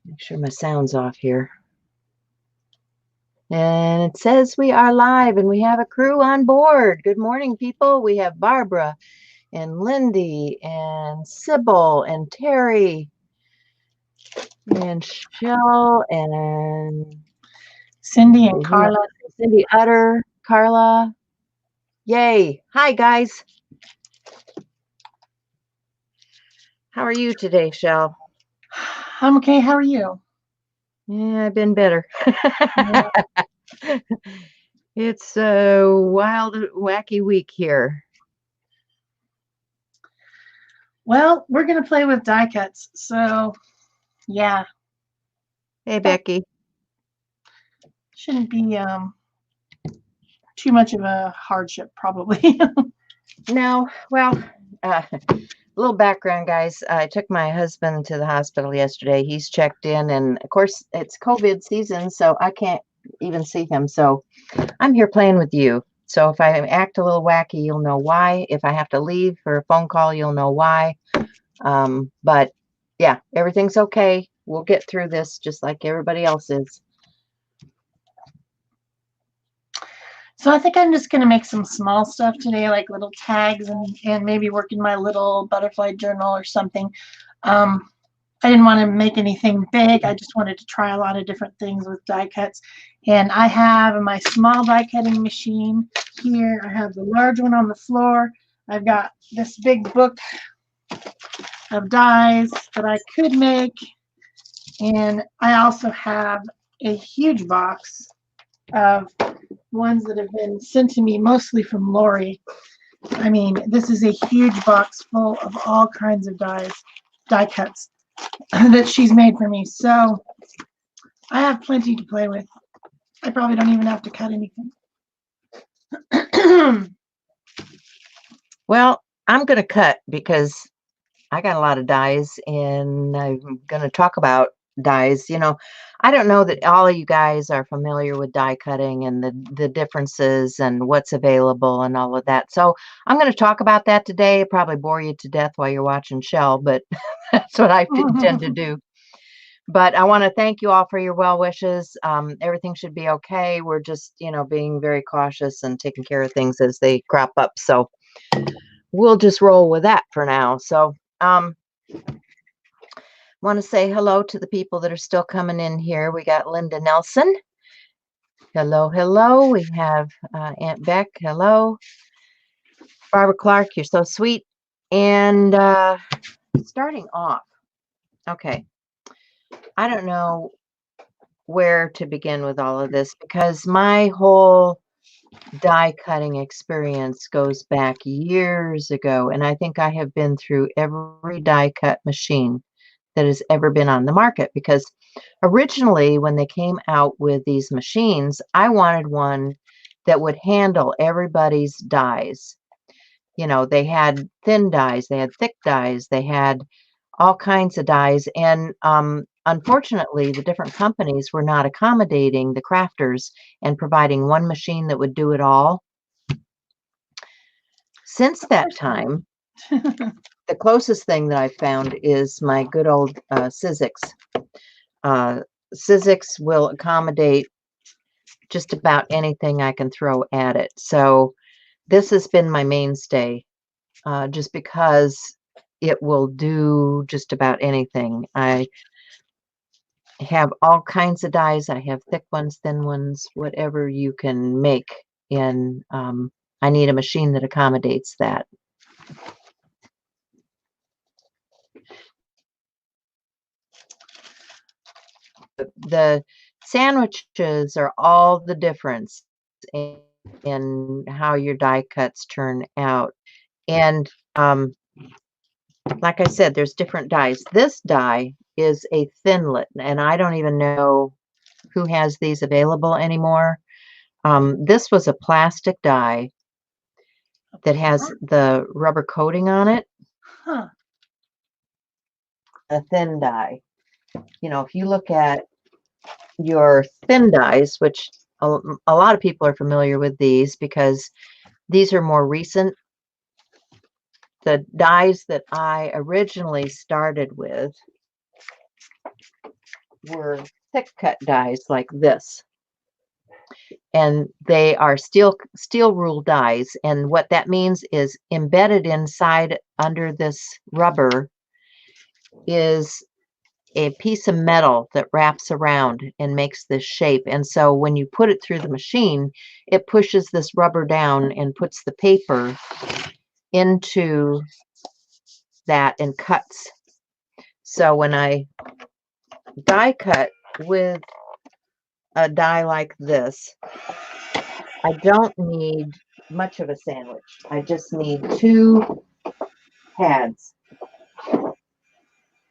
Make sure my sound's off here. And it says we are live and we have a crew on board. Good morning, people. We have Barbara and Lindy and Sybil and Terry and Shel and Cindy and Carla. Cindy Utter, Carla. Yay. Hi, guys. How are you today, Shel? I'm okay. How are you? Yeah, I've been better. Yeah. It's a wild, wacky week here. Well, we're going to play with die cuts. So, yeah. Hey, Becky. Shouldn't be too much of a hardship, probably. No, well, a little background, guys. I took my husband to the hospital yesterday. He's checked in, and of course, it's COVID season, so I can't even see him. So I'm here playing with you. So if I act a little wacky, you'll know why. If I have to leave for a phone call, you'll know why. But yeah, everything's okay. We'll get through this just like everybody else is. So I think I'm just going to make some small stuff today, like little tags and maybe work in my little butterfly journal or something. I didn't want to make anything big. I just wanted to try a lot of different things with die cuts. And I have my small die cutting machine here. I have the large one on the floor. I've got this big book of dies that I could make. And I also have a huge box of ones that have been sent to me mostly from Lori. I mean, this is a huge box full of all kinds of die cuts that she's made for me. So I have plenty to play with. I probably don't even have to cut anything. Well, I'm going to cut because I got a lot of dies and I'm going to talk about dies. You know, I don't know that all of you guys are familiar with die cutting and the differences and what's available and all of that. So I'm going to talk about that today. Probably bore you to death while you're watching Shel, but that's what I tend to do. But I want to thank you all for your well wishes. Everything should be okay. We're just, you know, being very cautious and taking care of things as they crop up. So we'll just roll with that for now. So want to say hello to the people that are still coming in here. We got Linda Nelson. Hello, hello. We have Aunt Beck. Hello. Barbara Clark, you're so sweet. And starting off, okay, I don't know where to begin with all of this because my whole die cutting experience goes back years ago, and I think I have been through every die cut machine that has ever been on the market, because originally when they came out with these machines, I wanted one that would handle everybody's dies. You know, they had thin dies, they had thick dies, they had all kinds of dies, and unfortunately the different companies were not accommodating the crafters and providing one machine that would do it all. Since that time, the closest thing that I found is my good old Sizzix. Sizzix will accommodate just about anything I can throw at it. So this has been my mainstay, just because it will do just about anything. I have all kinds of dies. I have thick ones, thin ones, whatever you can make. And I need a machine that accommodates that. The sandwiches are all the difference in how your die cuts turn out. And like I said, there's different dies. This die is a thinlet, and I don't even know who has these available anymore. This was a plastic die that has the rubber coating on it. Huh. A thin die. You know, if you look at your thin dies, which a lot of people are familiar with these because these are more recent. The dies that I originally started with were thick cut dies like this. And they are steel rule dies. And what that means is embedded inside under this rubber is a piece of metal that wraps around and makes this shape. And so when you put it through the machine, it pushes this rubber down and puts the paper into that and cuts. So when I die cut with a die like this, I don't need much of a sandwich. I just need 2 pads.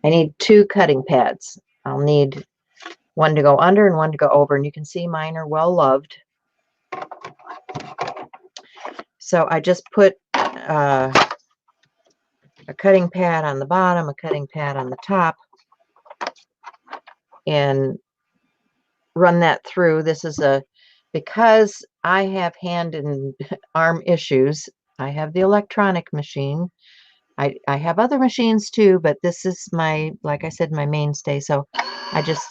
I need 2 cutting pads. I'll need one to go under and one to go over, and you can see mine are well loved. So I just put a cutting pad on the bottom, a cutting pad on the top, and run that through. This is because I have hand and arm issues, I have the electronic machine. I have other machines too, but this is my, like I said, my mainstay. So I just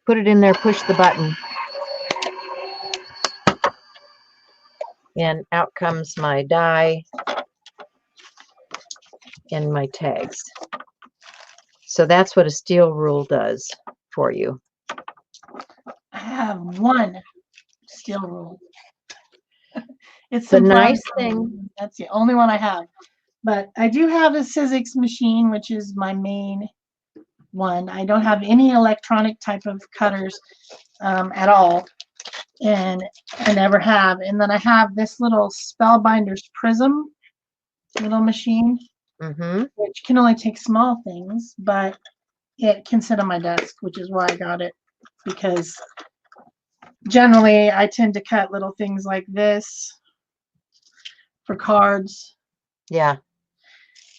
put it in there, push the button, and out comes my die and my tags. So that's what a steel rule does for you. I have 1 steel rule. It's the nice thing. That's the only one I have. But I do have a Sizzix machine, which is my main one. I don't have any electronic type of cutters at all, and I never have. And then I have this little Spellbinder's Prism little machine, which can only take small things, but it can sit on my desk, which is why I got it, because generally I tend to cut little things like this for cards. Yeah.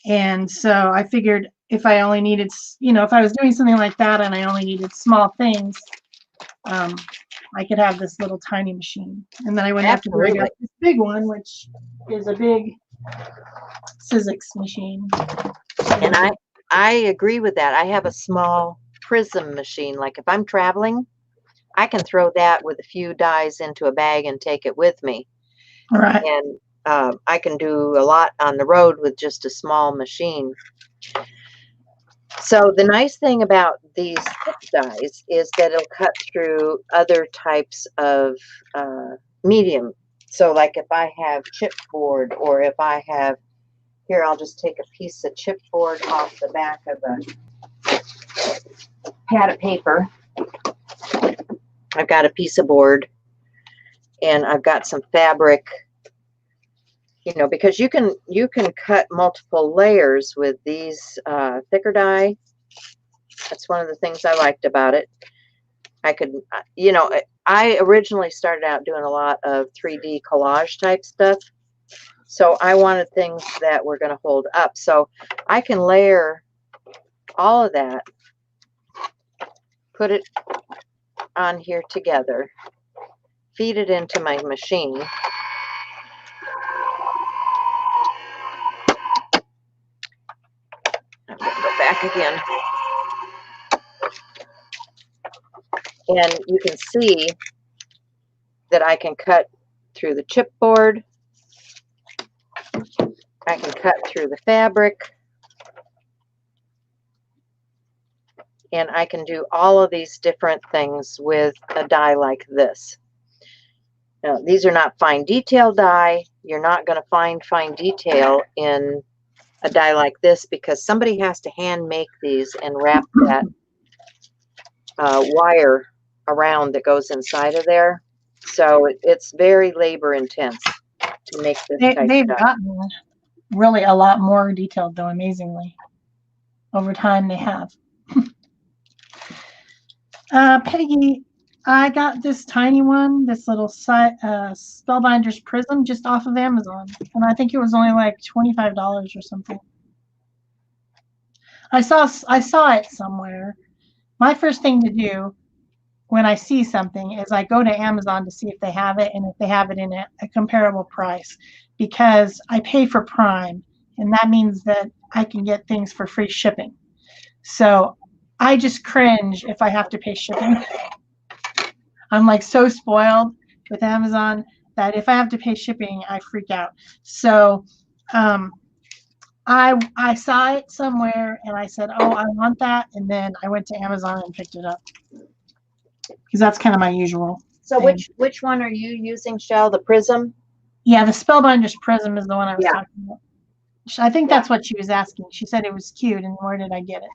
And so I figured if I only needed, if I was doing something like that and I only needed small things, I could have this little tiny machine. And then I wouldn't have to bring out this big one, which is a big Sizzix machine. And I agree with that. I have a small Prism machine. Like if I'm traveling, I can throw that with a few dies into a bag and take it with me. Right. And I can do a lot on the road with just a small machine. So the nice thing about these thick dies is that it'll cut through other types of medium. So like if I have chipboard, or if I have, here I'll just take a piece of chipboard off the back of a pad of paper. I've got a piece of board and I've got some fabric, because you can cut multiple layers with these thicker die. That's one of the things I liked about it. I could, I originally started out doing a lot of 3D collage type stuff. So I wanted things that were going to hold up. So I can layer all of that, put it on here together, feed it into my machine. I'm going to go back again. And you can see that I can cut through the chipboard. I can cut through the fabric. And I can do all of these different things with a die like this. Now, these are not fine detail die. You're not going to find fine detail in a die like this because somebody has to hand make these and wrap that wire around that goes inside of there. So it's very labor intense to make this type they've die. gotten really a lot more detailed, though, amazingly. Over time, they have. Peggy, I got this tiny one, this little Spellbinder's Prism, just off of Amazon, and I think it was only like $25 or something. I saw it somewhere. My first thing to do when I see something is I go to Amazon to see if they have it, and if they have it in a comparable price, because I pay for Prime, and that means that I can get things for free shipping. So I just cringe if I have to pay shipping. I'm like so spoiled with Amazon that if I have to pay shipping, I freak out. So I saw it somewhere and I said, oh, I want that. And then I went to Amazon and picked it up because that's kind of my usual So thing. which one are you using, Shel? The Prism? Yeah, the Spellbinder's Prism is the one I was Yeah. talking about. I think that's what she was asking. She said it was cute, and where did I get it?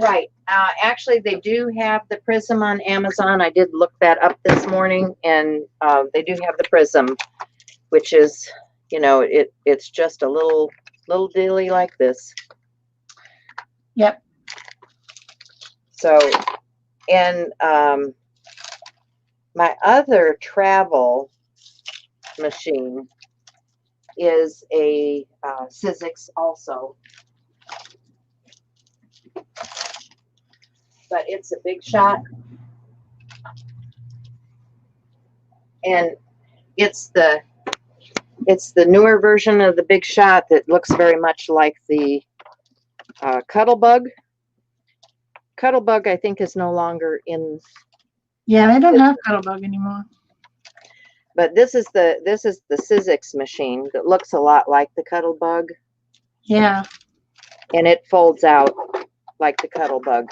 Right. Actually, they do have the Prism on Amazon. I did look that up this morning, and they do have the Prism, which is, you know, it's just a little dilly like this. Yep. So, and my other travel machine is a Sizzix also. But it's a big shot. And it's the newer version of the Big Shot that looks very much like the Cuttlebug. Cuttlebug, I think, is no longer in. Yeah, they don't have Cuttlebug anymore. But this is the Sizzix machine that looks a lot like the Cuttlebug. Yeah. And it folds out like the Cuttlebug.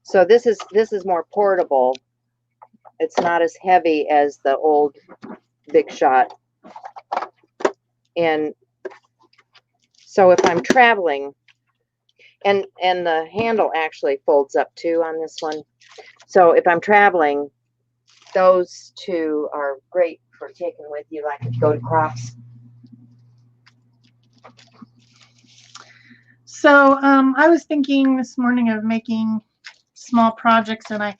So this is more portable. It's not as heavy as the old Big Shot. And so if I'm traveling, and the handle actually folds up too on this one. So if I'm traveling, those two are great for taking with you, like if you go to crops. So I was thinking this morning of making small projects, and I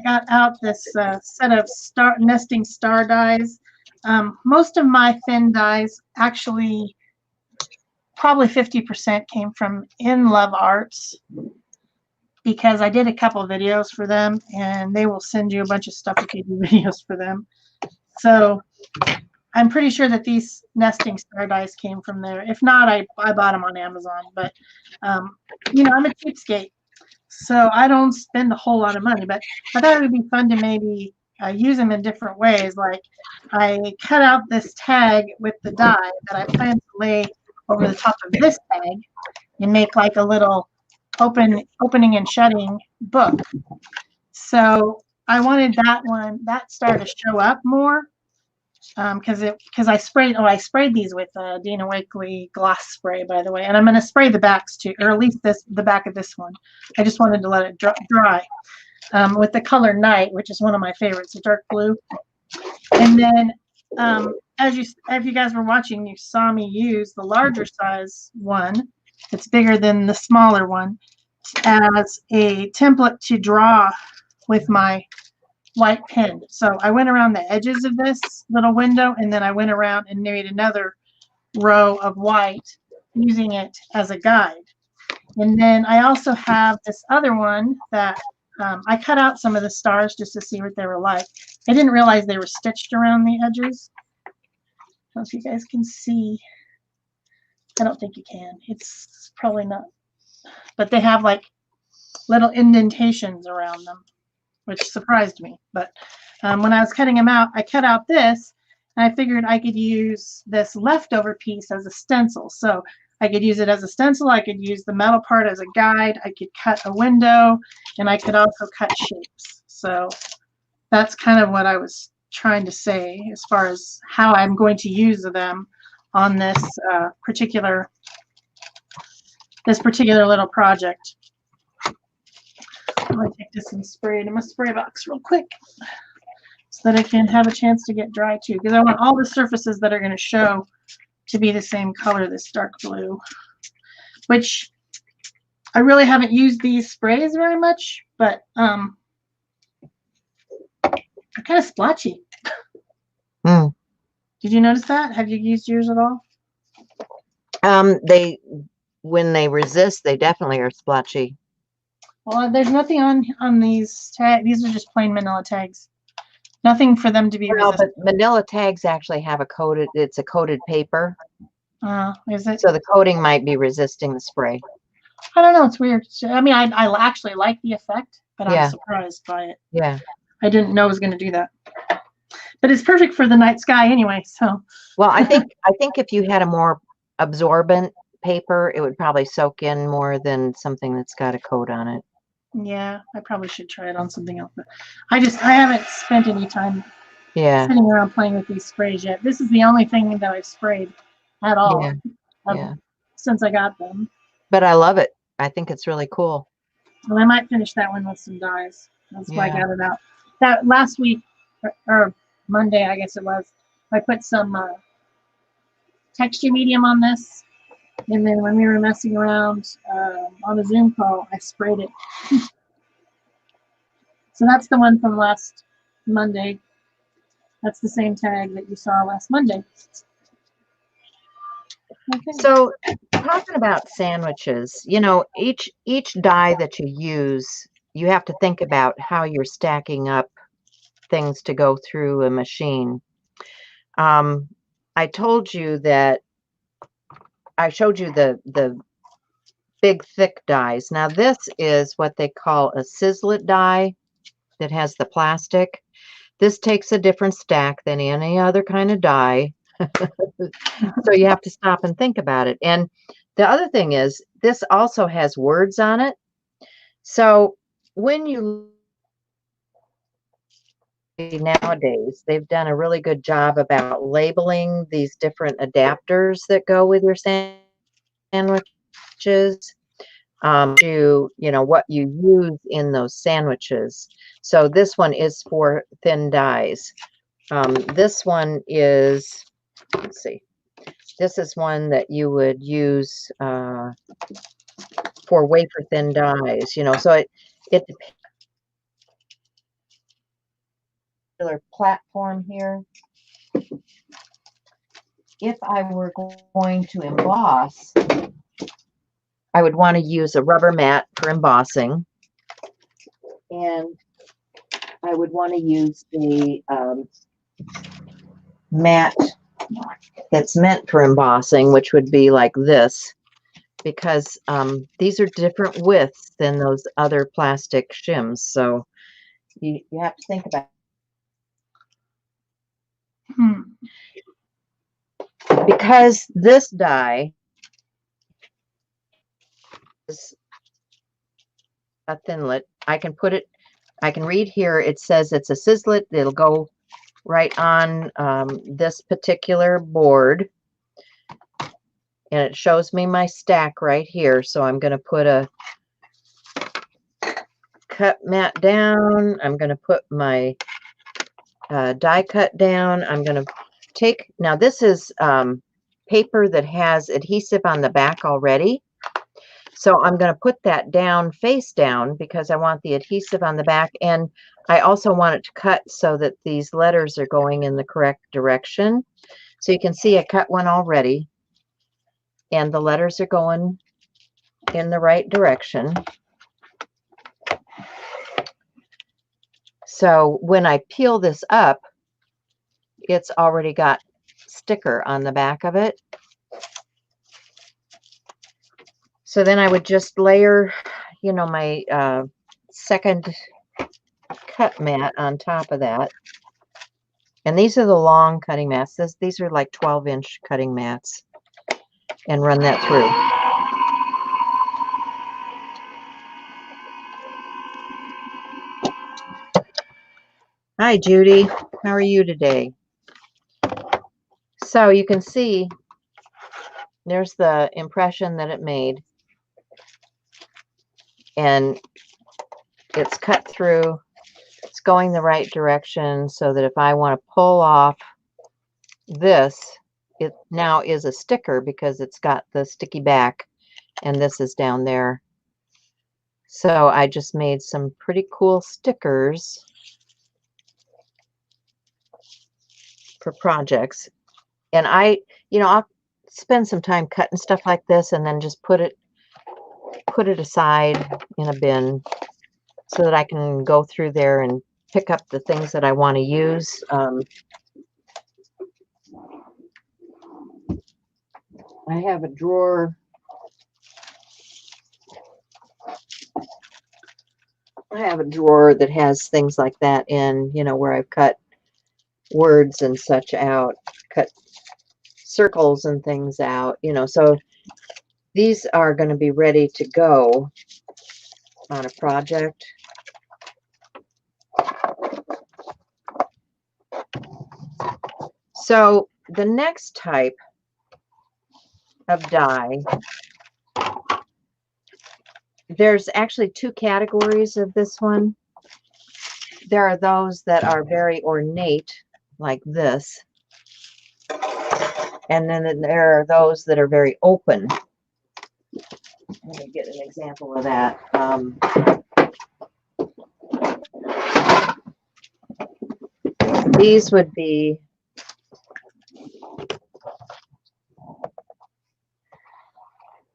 got out this set of nesting star dies. Most of my thin dies, actually probably 50% came from In Love Arts, because I did a couple of videos for them, and they will send you a bunch of stuff if you do videos for them. So I'm pretty sure that these nesting star dies came from there. If not, I bought them on Amazon. But you know, I'm a cheapskate, so I don't spend a whole lot of money. But I thought it would be fun to maybe use them in different ways. Like I cut out this tag with the die that I plan to lay over the top of this tag and make like a little opening and shutting book. So I wanted that star to show up more, because I sprayed these with Dina Wakley gloss spray, by the way, and I'm going to spray the backs too, or at least the back of this one. I just wanted to let it dry with the color Night, which is one of my favorites, the dark blue. And then if you guys were watching, you saw me use the larger size one. It's bigger than the smaller one as a template to draw with my white pen. So I went around the edges of this little window, and then I went around and made another row of white using it as a guide. And then I also have this other one that I cut out some of the stars just to see what they were like. I didn't realize they were stitched around the edges. I don't know if you guys can see. I don't think you can. It's probably not. But they have like little indentations around them, which surprised me. But when I was cutting them out, I cut out this, and I figured I could use this leftover piece as a stencil. So I could use it as a stencil. I could use the metal part as a guide. I could cut a window, and I could also cut shapes. So that's kind of what I was trying to say as far as how I'm going to use them on this particular little project. I'm going to take this and spray it in my spray box real quick so that it can have a chance to get dry too, because I want all the surfaces that are going to show to be the same color, this dark blue, which I really haven't used these sprays very much, but they're kind of splotchy. Did you notice that? Have you used yours at all? When they resist, they definitely are splotchy. Well, there's nothing on these tags. These are just plain manila tags. Nothing for them to be resistant. But manila tags actually have it's a coated paper. Is it? So the coating might be resisting the spray. I don't know. It's weird. I mean, I actually like the effect, but I'm Yeah. surprised by it. Yeah. I didn't know it was going to do that. But it's perfect for the night sky anyway. So. Well, I think if you had a more absorbent paper, it would probably soak in more than something that's got a coat on it. Yeah, I probably should try it on something else. But I haven't spent any time sitting around playing with these sprays yet. This is the only thing that I've sprayed at all since I got them. But I love it. I think it's really cool. Well, I might finish that one with some dyes. That's why I got it out. That last week, or Monday, I guess it was, I put some texture medium on this. And then when we were messing around on a Zoom call, I sprayed it. So that's the one from last Monday. That's the same tag that you saw last Monday. So talking about sandwiches, you know, each die that you use, you have to think about how you're stacking up things to go through a machine. I told you that I showed you the big thick dies. Now this is what they call a sizzlet die that has the plastic. This takes a different stack than any other kind of die. So you have to stop and think about it. And the other thing is this also has words on it. So when you nowadays, they've done a really good job about labeling these different adapters that go with your sandwiches. You know, what you use in those sandwiches. So this one is for thin dies. This one is, let's see, this is one that you would use for wafer thin dies, you know, so it particular platform here. If I were going to emboss, I would want to use a rubber mat for embossing. And I would want to use the mat that's meant for embossing, which would be like this, because these are different widths than those other plastic shims. So you have to think about because this die is a thinlet. I can read here, it says it's a sizzlet. It'll go right on this particular board. And it shows me my stack right here. So I'm going to put a cut mat down. I'm going to put my die cut down. I'm going to take, now this is paper that has adhesive on the back already. So I'm going to put that down face down because I want the adhesive on the back. And I also want it to cut so that these letters are going in the correct direction. So you can see I cut one already. And the letters are going in the right direction. So when I peel this up, it's already got sticker on the back of it. So then I would just layer, you know, my second cut mat on top of that. And these are the long cutting mats. These are like 12-inch cutting mats. And run that through. Hi, Judy. How are you today? So you can see there's the impression that it made. And it's cut through. It's going the right direction so that if I want to pull off this, it now is a sticker because it's got the sticky back and this is down there. So I just made some pretty cool stickers for projects. And I'll spend some time cutting stuff like this and then just put it aside in a bin so that I can go through there and pick up the things that I want to use. I have a drawer I have a drawer that has things like that in, you know, where I've cut words and such out, cut circles and things out, you know, so these are going to be ready to go on a project. So the next type of die, there's actually two categories of this one. There are those that are very ornate, like this. And then there are those that are very open. Let me get an example of that. These would be,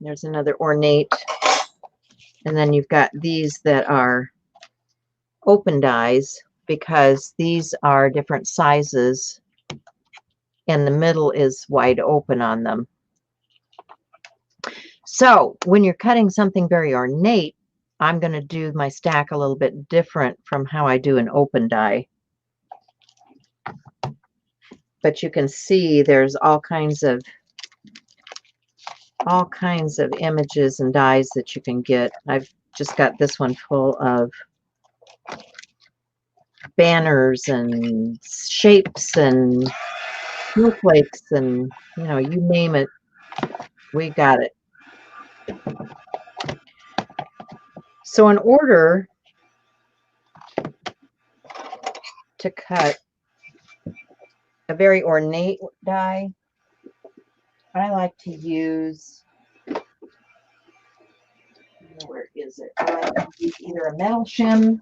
there's another ornate, and then you've got these that are open dies, because these are different sizes and the middle is wide open on them. So when you're cutting something very ornate, I'm going to do my stack a little bit different from how I do an open die. But you can see there's all kinds of images and dies that you can get. I've just got this one full of banners and shapes and snowflakes and, you know, you name it, we got it. So in order to cut a very ornate die, I like to use, where is it? I like to use either a metal shim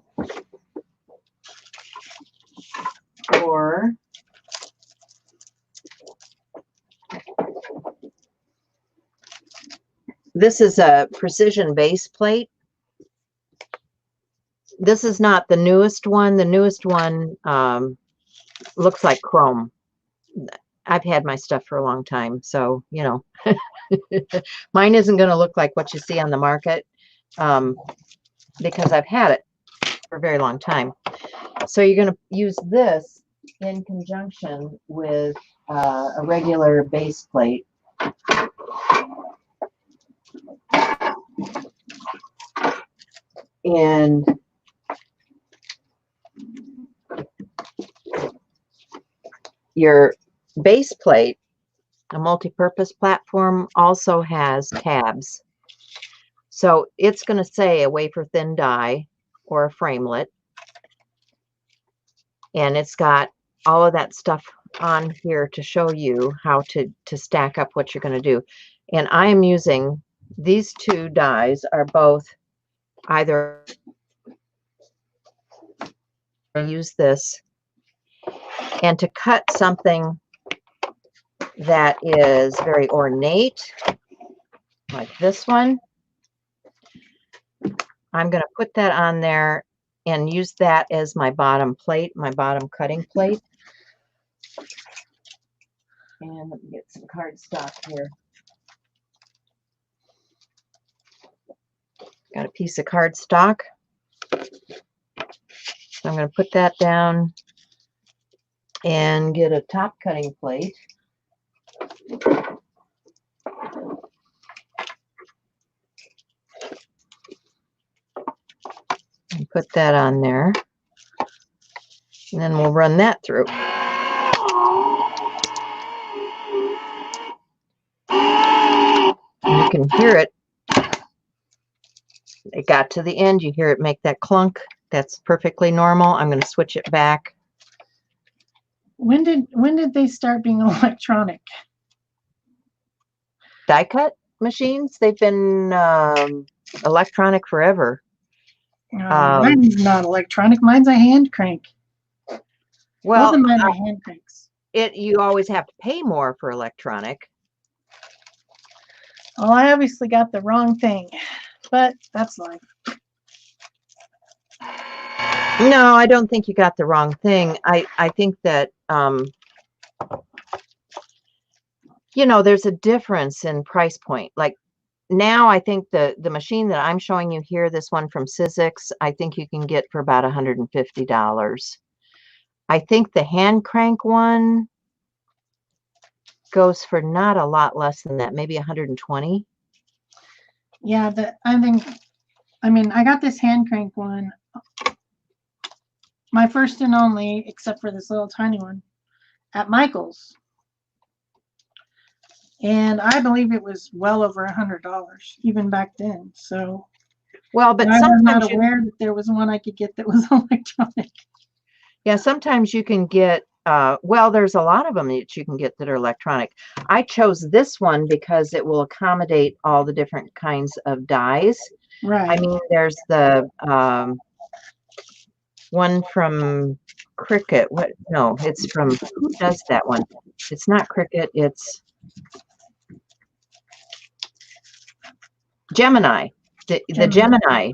or this is a precision base plate. This is not the newest one. The newest one looks like chrome. I've had my stuff for a long time, so, you know, mine isn't going to look like what you see on the market because I've had it for a very long time. So you're going to use this in conjunction with a regular base plate. And your base plate, a multi-purpose platform, also has tabs. So it's going to say a wafer thin die or a framelit. And it's got all of that stuff on here to show you how to stack up what you're going to do. And I am using these two dies are both either use this, and to cut something that is very ornate like this one, I'm going to put that on there and use that as my bottom plate, my bottom cutting plate. And let me get some cardstock here. Got a piece of cardstock. So I'm going to put that down and get a top cutting plate. And put that on there. And then we'll run that through. And you can hear it. It got to the end. You hear it make that clunk. That's perfectly normal. I'm going to switch it back. When did they start being electronic? Die cut machines, they've been electronic forever. Mine's not electronic. Mine's a hand crank. Well, both of mine are hand cranks. You always have to pay more for electronic. Well, I obviously got the wrong thing, but that's life. No, I don't think you got the wrong thing. I think that, you know, there's a difference in price point. Like now I think the machine that I'm showing you here, this one from Sizzix, I think you can get for about $150. I think the hand crank one goes for not a lot less than that, maybe 120. Yeah, I got this hand crank one, my first and only, except for this little tiny one, at Michael's. And I believe it was well over $100 even back then. So, well, but I was not sometimes aware that there was one I could get that was electronic. yeah, sometimes you can get well, there's a lot of them that you can get that are electronic. I chose this one because it will accommodate all the different kinds of dies. Right. I mean, there's the one from Cricut. What? No, it's from, who does that one? It's not Cricut, it's Gemini. The Gemini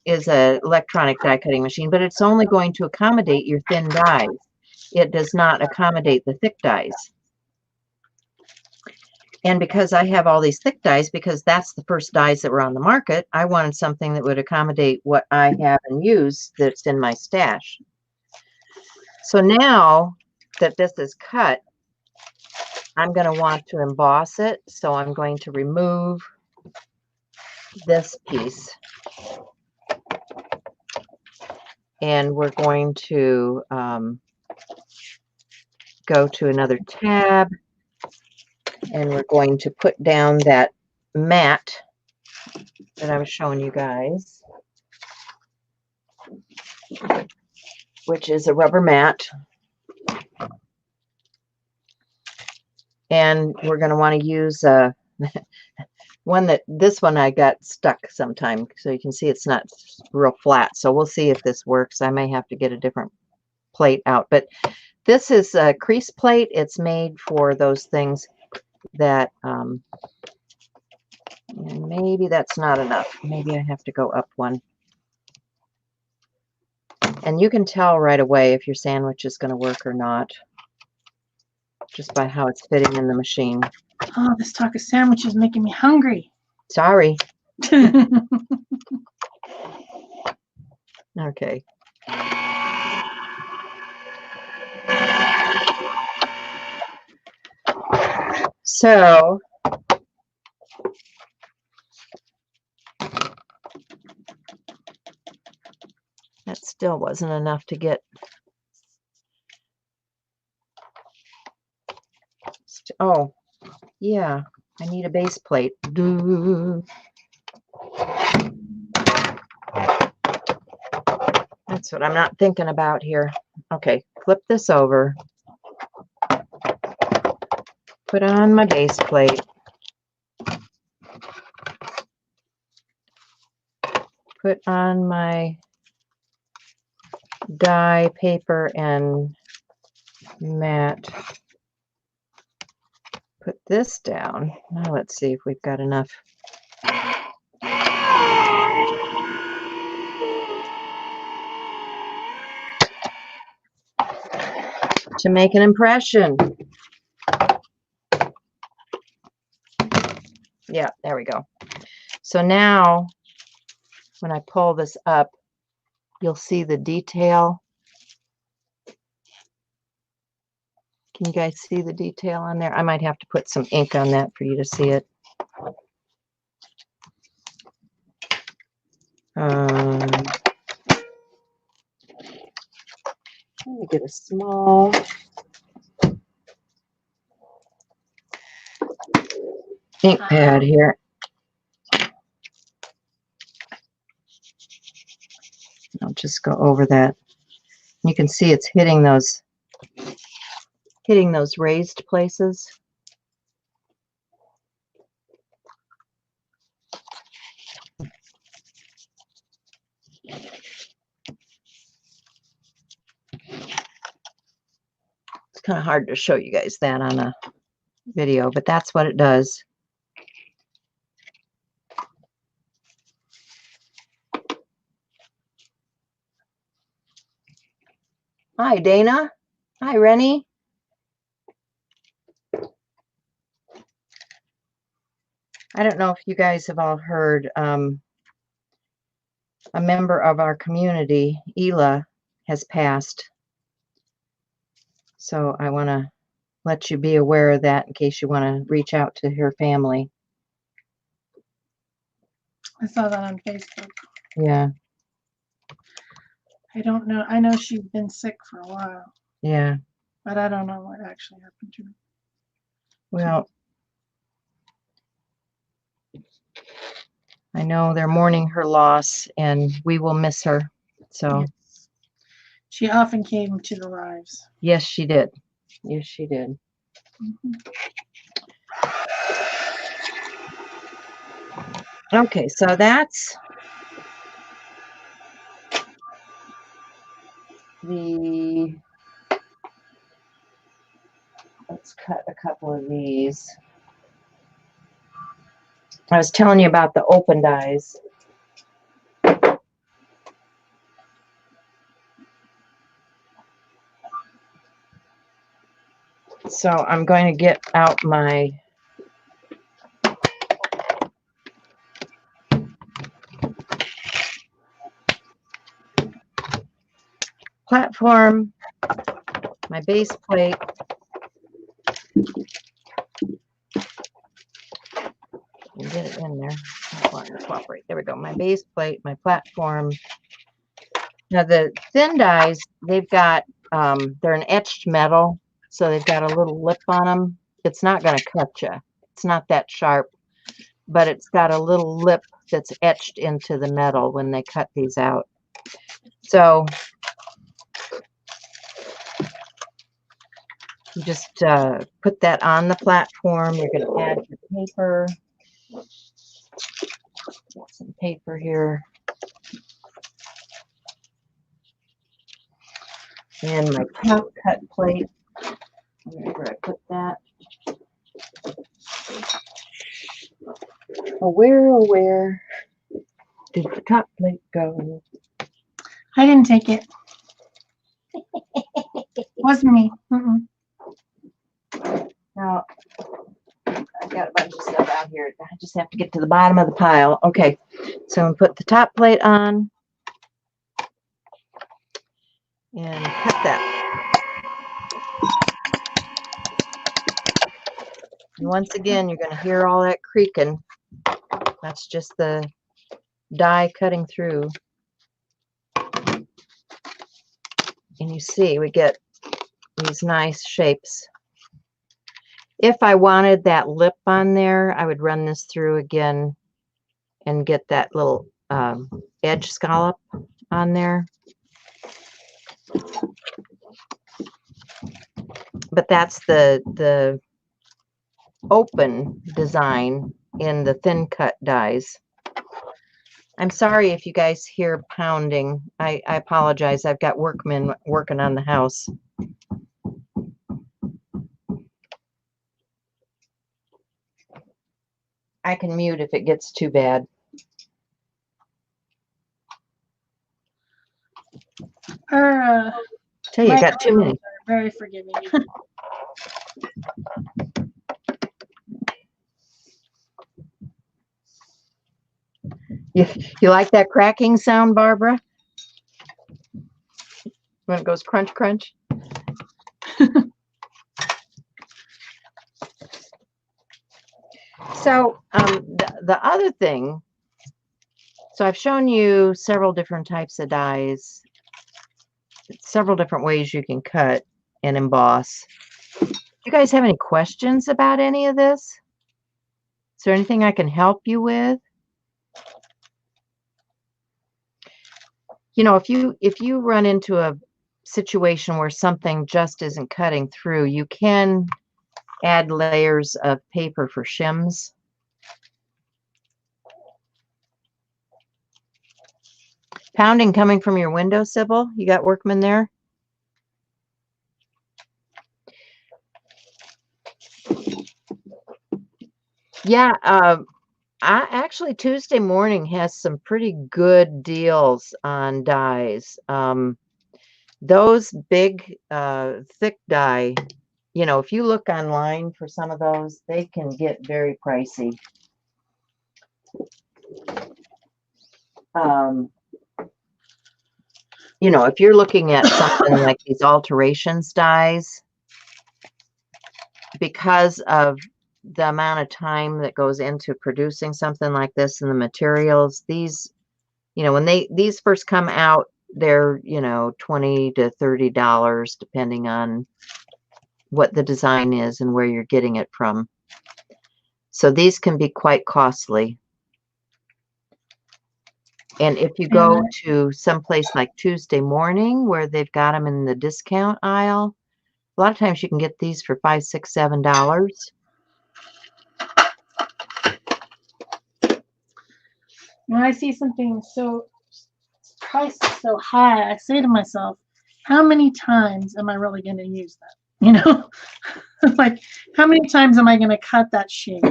is an electronic die cutting machine, but it's only going to accommodate your thin dies. It does not accommodate the thick dies. And because I have all these thick dies, because that's the first dies that were on the market, I wanted something that would accommodate what I have and use that's in my stash. So now that this is cut, I'm going to want to emboss it. So I'm going to remove this piece. And we're going to go to another tab. And we're going to put down that mat that I was showing you guys, which is a rubber mat. And we're going to want to use this one I got stuck sometime. So you can see it's not real flat. So we'll see if this works. I may have to get a different plate out. But this is a crease plate. It's made for those things that, and maybe that's not enough. Maybe I have to go up one. And you can tell right away if your sandwich is going to work or not, just by how it's fitting in the machine. Oh, this taco sandwich is making me hungry. Sorry. Okay. So that still wasn't enough to get. Oh, yeah, I need a base plate. That's what I'm not thinking about here. Okay, flip this over. Put on my base plate. Put on my die paper and mat. Put this down. Now let's see if we've got enough. To make an impression. Yeah, there we go. So now when I pull this up, you'll see the detail. Can you guys see the detail on there? I might have to put some ink on that for you to see it. Let me get a small ink pad here. I'll just go over that. You can see it's hitting those raised places. It's kind of hard to show you guys that on a video, but that's what it does. Hi, Dana. Hi, Rennie. I don't know if you guys have all heard, a member of our community, Ela, has passed. So I want to let you be aware of that in case you want to reach out to her family. I saw that on Facebook. Yeah. I don't know. I know she's been sick for a while, Yeah. but I don't know what actually happened to her. Well, I know they're mourning her loss, and we will miss her. So, Yes. She often came to the lives. yes, she did. Yes, she did. Okay, so that's the, let's cut a couple of these. I was telling you about the open dies. So I'm going to get out my platform, my base plate. And get it in there. Cooperate. There we go. My base plate, my platform. Now the thin dies, they've got, they're an etched metal, so they've got a little lip on them. It's not going to cut you. It's not that sharp, but it's got a little lip that's etched into the metal when they cut these out. So you just put that on the platform. You're going to add your paper. Got some paper here. And my top cut plate. Where I put that. Oh, where did the top plate go? I didn't take it. Wasn't me. Mm-mm. Now, I've got a bunch of stuff out here. I just have to get to the bottom of the pile. Okay, so I'm going to put the top plate on and cut that. And once again, you're going to hear all that creaking. That's just the die cutting through. And you see, we get these nice shapes. If I wanted that lip on there, I would run this through again and get that little edge scallop on there. But that's the open design in the thin cut dies. I'm sorry if you guys hear pounding. I apologize. I've got workmen working on the house. I can mute if it gets too bad. Her Tell you, got too many. are very forgiving. You like that cracking sound, Barbara? When it goes crunch, crunch? So the other thing, so I've shown you several different types of dies, several different ways you can cut and emboss. Do you guys have any questions about any of this? Is there anything I can help you with? You know, if you run into a situation where something just isn't cutting through, you can add layers of paper for shims. Pounding coming from your window, Sybil? You got workmen there? Yeah, actually Tuesday morning has some pretty good deals on dies. Those big, thick die, you know, if you look online for some of those, they can get very pricey. you know, if you're looking at something like these alterations dies, because of the amount of time that goes into producing something like this and the materials, these, you know, when these first come out, they're, you know, $20 to $30, depending on what the design is and where you're getting it from. So these can be quite costly. And if you go to someplace like Tuesday Morning, where they've got them in the discount aisle, a lot of times you can get these for $5, $6, $7. When I see something so price is so high, I say to myself, how many times am I really going to use that? You know, like how many times am I going to cut that shade?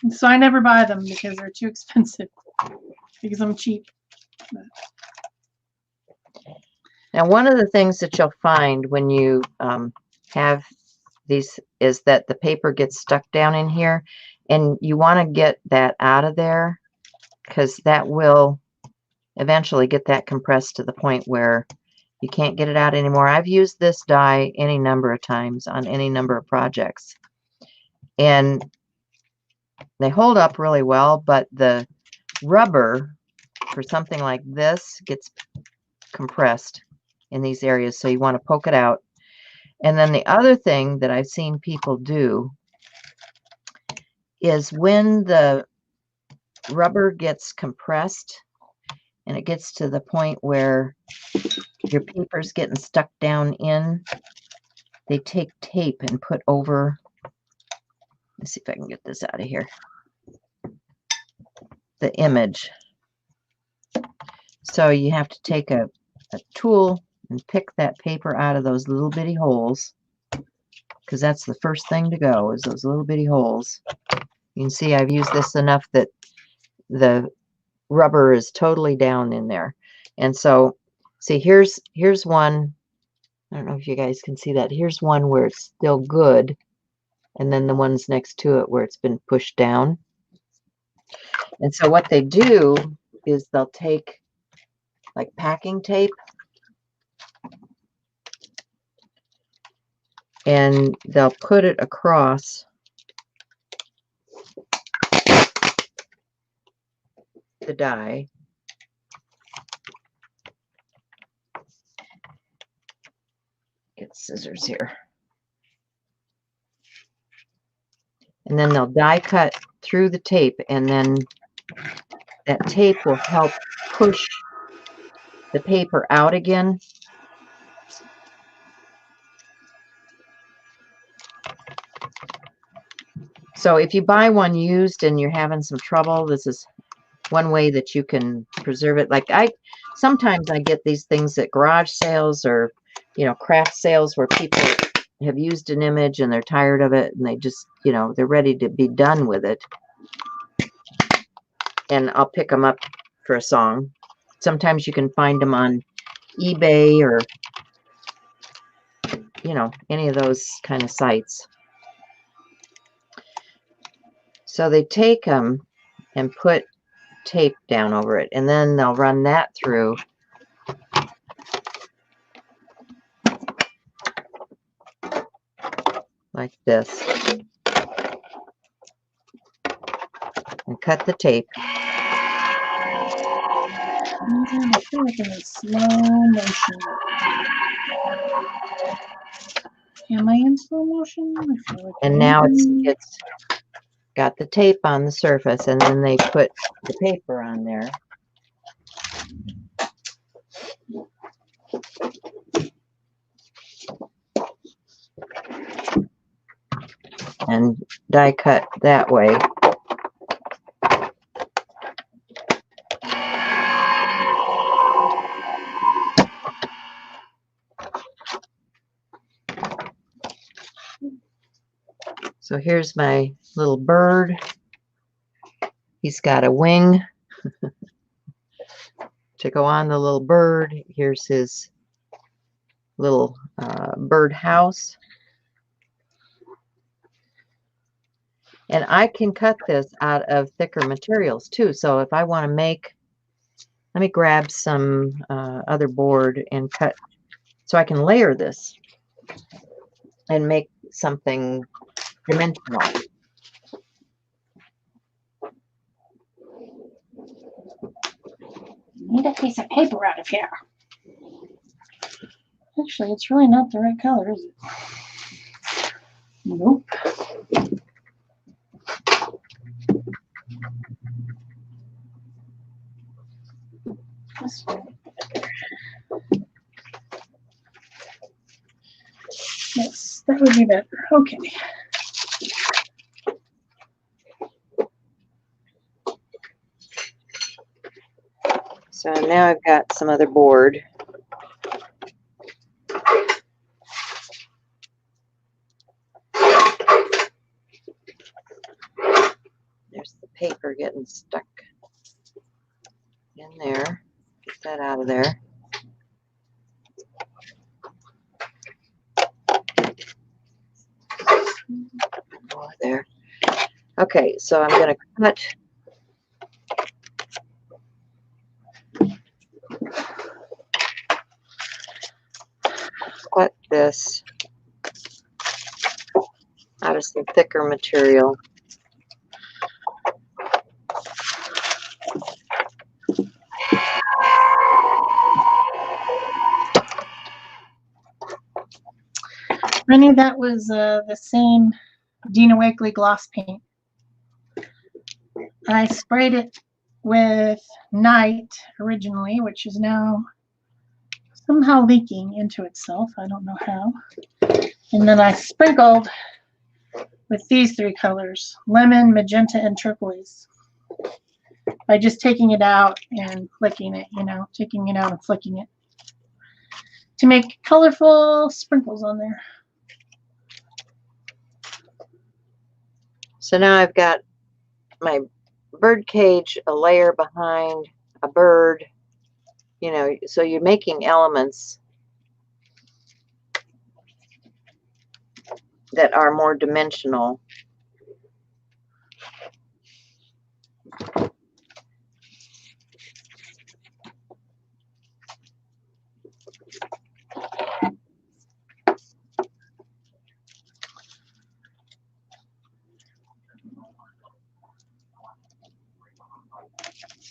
And so I never buy them because they're too expensive, because I'm cheap. Now, one of the things that you'll find when you have these is that the paper gets stuck down in here, and you want to get that out of there, because that will eventually get that compressed to the point where you can't get it out anymore. I've used this die any number of times on any number of projects, and they hold up really well, but the rubber for something like this gets compressed in these areas, so you want to poke it out. And then the other thing that I've seen people do is when the rubber gets compressed and it gets to the point where your paper's getting stuck down in, they take tape and put over, let's see if I can get this out of here, the image. So you have to take a tool and pick that paper out of those little bitty holes, because that's the first thing to go, is those little bitty holes. You can see I've used this enough that the rubber is totally down in there. And so, see, here's one. I don't know if you guys can see that. Here's one where it's still good, and then the ones next to it where it's been pushed down. And so what they do is they'll take like packing tape, and they'll put it across the die. Get scissors here. And then they'll die cut through the tape, and then that tape will help push the paper out again. So if you buy one used and you're having some trouble, this is one way that you can preserve it. Like sometimes I get these things at garage sales or, you know, craft sales where people have used an image and they're tired of it and they just, you know, they're ready to be done with it. And I'll pick them up for a song. Sometimes you can find them on eBay or, you know, any of those kind of sites. So they take them and put tape down over it, and then they'll run that through like this and cut the tape. I feel like in a slow motion. Am I in slow motion? I feel like And now it's got the tape on the surface, and then they put the paper on there. And die cut that way. So here's my little bird. He's got a wing to go on the little bird. Here's his little bird house. And I can cut this out of thicker materials too. So if I want to make, let me grab some other board and cut so I can layer this and make something dimensional. Need a piece of paper out of here. Actually, it's really not the right color, is it? Nope. This one. Yes, that would be better. Okay. So now I've got some other board. There's the paper getting stuck in there. Get that out of there. Oh, there. Okay, so I'm going to cut this out of some thicker material. Rennie, that was the same Dina Wakley gloss paint. I sprayed it with Night originally, which is now somehow leaking into itself. I don't know how. And then I sprinkled with these three colors, lemon, magenta, and turquoise, by just taking it out and flicking it, taking it out and flicking it to make colorful sprinkles on there. So now I've got my bird cage, a layer behind a bird, so you're making elements that are more dimensional.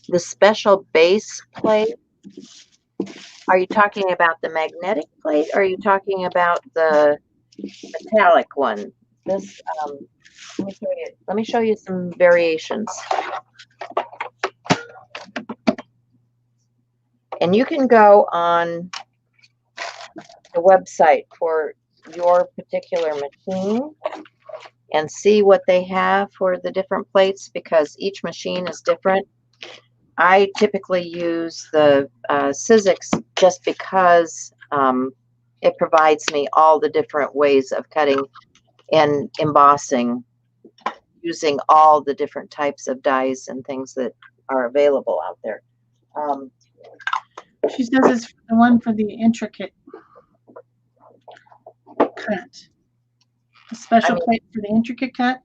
The special base plate, are you talking about the magnetic plate, or are you talking about the metallic one? This, let me show you some variations. And you can go on the website for your particular machine and see what they have for the different plates, because each machine is different. I typically use the Sizzix just because it provides me all the different ways of cutting and embossing using all the different types of dies and things that are available out there. She says it's the one for the intricate cut. A special plate for the intricate cut.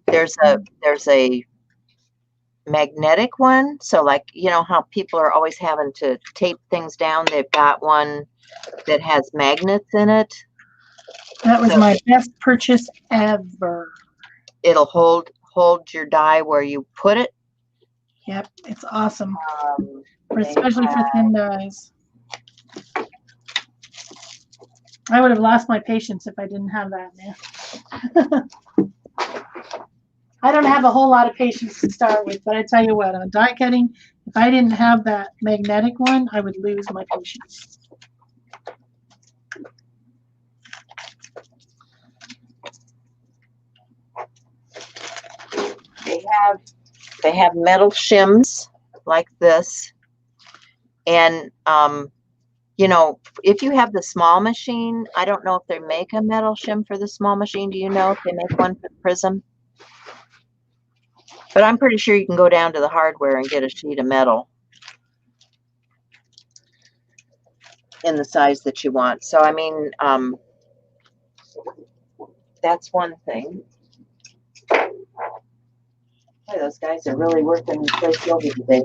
There's a magnetic one. So like, how people are always having to tape things down. They've got one that has magnets in it. That was my best purchase ever. It'll hold your die where you put it. Yep, it's awesome. Especially for thin dies. I would have lost my patience if I didn't have that, man. I don't have a whole lot of patience to start with, but I tell you what, on die cutting, if I didn't have that magnetic one, I would lose my patience. They have metal shims like this, and if you have the small machine, I don't know if they make a metal shim for the small machine. Do you know if they make one for the Prism? But I'm pretty sure you can go down to the hardware and get a sheet of metal in the size that you want. So, I mean, that's one thing. those guys are really working so silver today.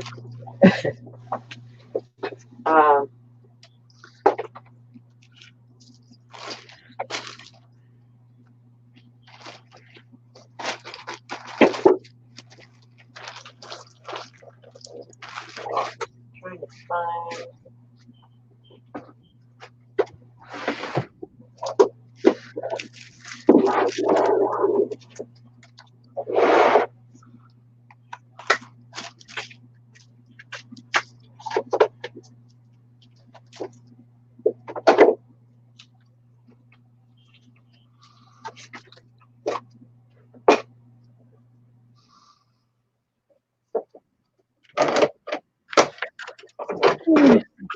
Trying to find.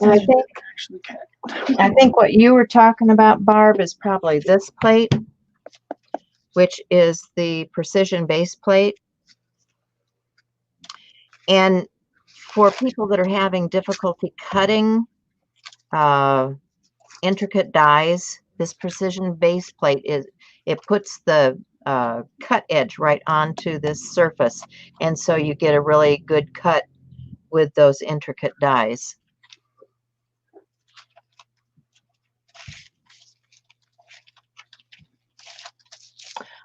And I think what you were talking about, Barb, is probably this plate, which is the precision base plate. And for people that are having difficulty cutting intricate dies, this precision base plate it puts the cut edge right onto this surface, and so you get a really good cut with those intricate dies.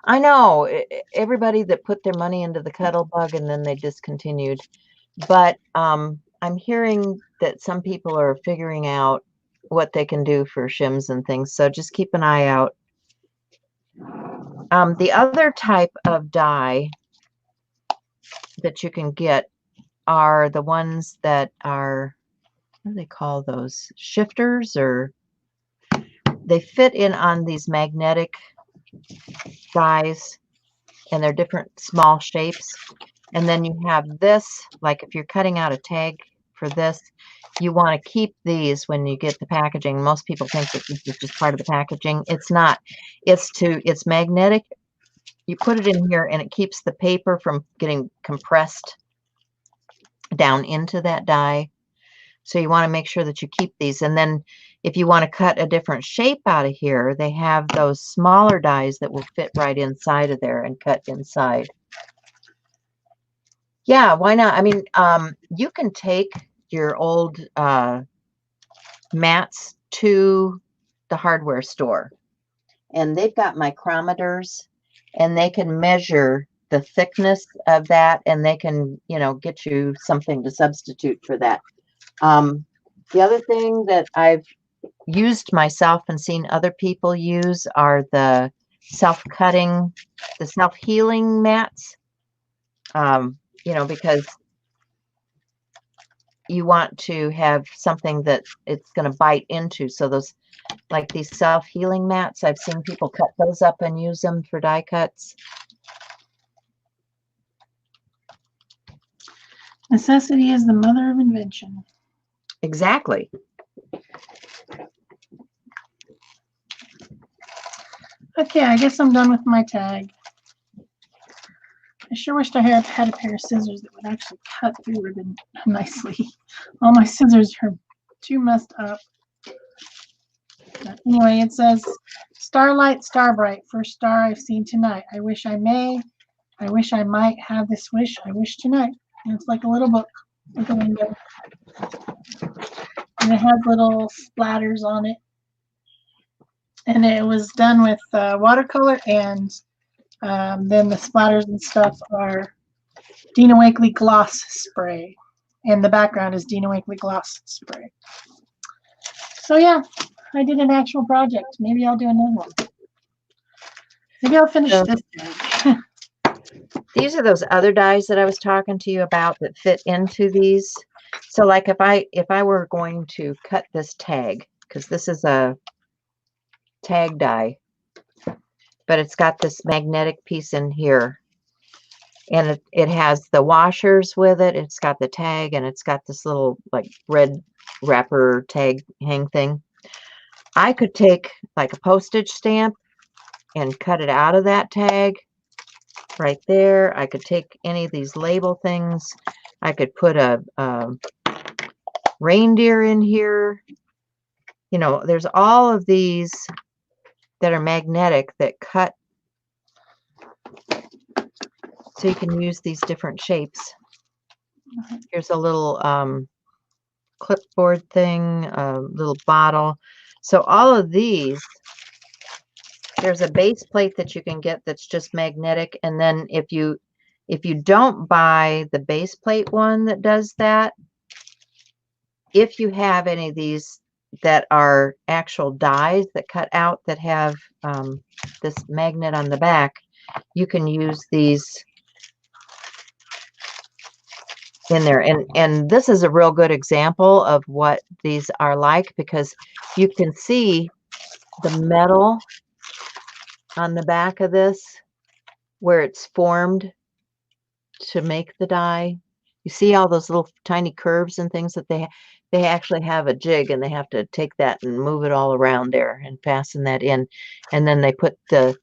I know everybody that put their money into the Cuttlebug and then they discontinued, but I'm hearing that some people are figuring out what they can do for shims and things, so just keep an eye out. The other type of die that you can get are the ones that are, what do they call those? Shifters, or they fit in on these magnetic dies, and they're different small shapes. And then you have this, like if you're cutting out a tag for this, you want to keep these when you get the packaging. Most people think that this is just part of the packaging. It's not. It's magnetic. You put it in here and it keeps the paper from getting compressed down into that die. So you want to make sure that you keep these. And then if you want to cut a different shape out of here, they have those smaller dies that will fit right inside of there and cut inside. Yeah, why not? I mean, you can take your old mats to the hardware store, and they've got micrometers, and they can measure the thickness of that, and they can, get you something to substitute for that. The other thing that I've used myself and seen other people use are the self-cutting, the self-healing mats, because you want to have something that it's going to bite into. So those, like these self-healing mats, I've seen people cut those up and use them for die cuts. Necessity is the mother of invention. Exactly. Okay, I guess I'm done with my tag. I sure wished I had a pair of scissors that would actually cut through ribbon nicely. All my scissors are too messed up. But anyway, it says, Starlight, Starbright, first star I've seen tonight. I wish I may. I wish I might have this wish. I wish tonight. And it's like a little book with a window. And it has little splatters on it. And it was done with watercolor, and then the splatters and stuff are Dina Wakley gloss spray, and the background is Dina Wakley gloss spray. So yeah, I did an actual project. Maybe I'll do another one. Maybe I'll finish this tag. These are those other dies that I was talking to you about that fit into these. So like if I were going to cut this tag, because this is a tag die, but it's got this magnetic piece in here, and it has the washers with it. It's got the tag, and it's got this little like red wrapper tag hang thing. I could take like a postage stamp and cut it out of that tag right there. I could take any of these label things. I could put a reindeer in here. There's all of these that are magnetic that cut So you can use these different shapes. Here's a little clipboard thing, a little bottle. So all of these, there's a base plate that you can get that's just magnetic. And then if you don't buy the base plate one that does that, if you have any of these that are actual dies that cut out that have this magnet on the back, you can use these in there. And this is a real good example of what these are like, because you can see the metal on the back of this where it's formed to make the die. You see all those little tiny curves and things that they actually have a jig, and they have to take that and move it all around there and fasten that in. And then they put the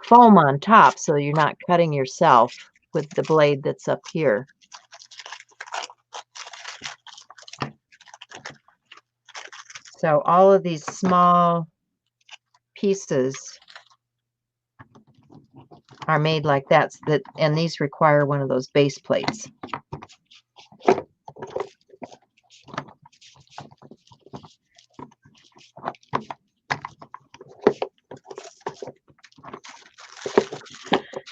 foam on top so you're not cutting yourself with the blade that's up here. So all of these small pieces are made like that, and these require one of those base plates.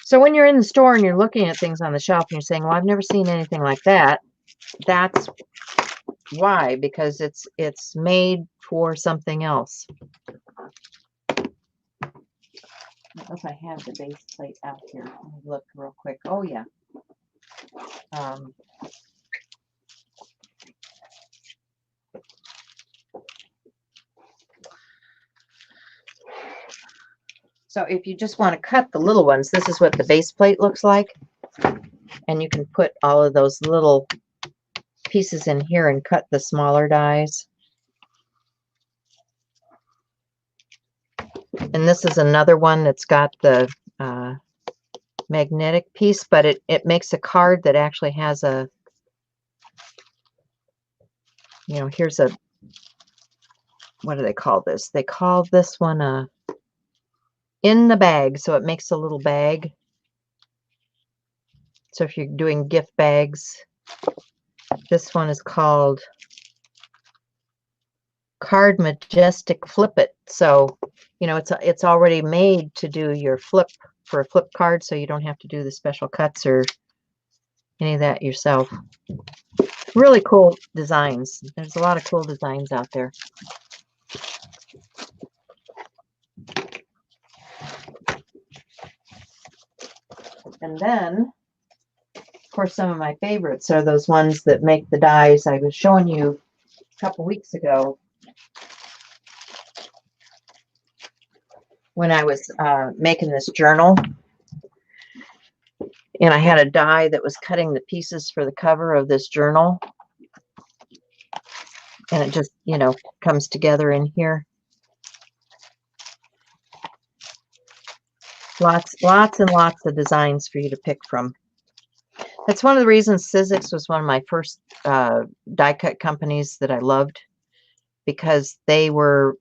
So when you're in the store and you're looking at things on the shelf and you're saying, well, I've never seen anything like that, that's why, because it's made for something else. Unless I have the base plate out here. Let me look real quick. Oh, yeah. So if you just want to cut the little ones, this is what the base plate looks like. And you can put all of those little pieces in here and cut the smaller dies. And this is another one that's got the magnetic piece, but it makes a card that actually has a, you know, here's a, what do they call this? They call this one a in the bag. So it makes a little bag. So if you're doing gift bags, this one is called Card Majestic Flip It. So, you know, it's already made to do your flip for a flip card, so you don't have to do the special cuts or any of that yourself. Really cool designs. There's a lot of cool designs out there. And then, of course, some of my favorites are those ones that make the dies I was showing you a couple weeks ago when I was making this journal. And I had a die that was cutting the pieces for the cover of this journal. And it just, you know, comes together in here. Lots and lots of designs for you to pick from. That's one of the reasons Sizzix was one of my first die cut companies that I loved, because they were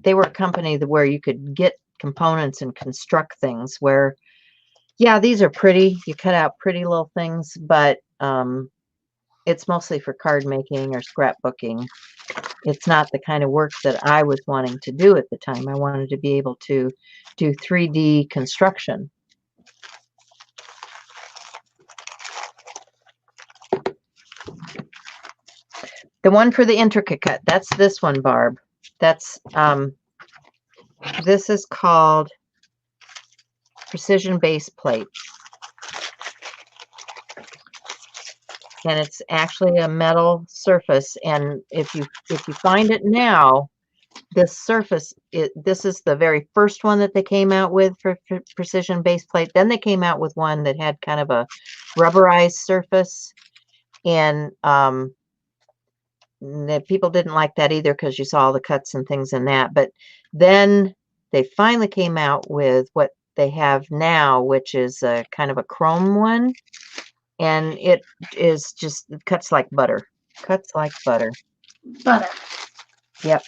a company where you could get components and construct things where, yeah, these are pretty. You cut out pretty little things, but it's mostly for card making or scrapbooking. It's not the kind of work that I was wanting to do at the time. I wanted to be able to do 3D construction. The one for the intricate cut, that's this one, Barb. That's this is called Precision Base Plate. And it's actually a metal surface. And if you find it now, this surface, this is the very first one that they came out with for precision base plate. Then they came out with one that had kind of a rubberized surface, and people didn't like that either because you saw all the cuts and things in that. But then they finally came out with what they have now, which is a kind of a chrome one, and it is just, it cuts like butter. Cuts like butter. Butter. Yep.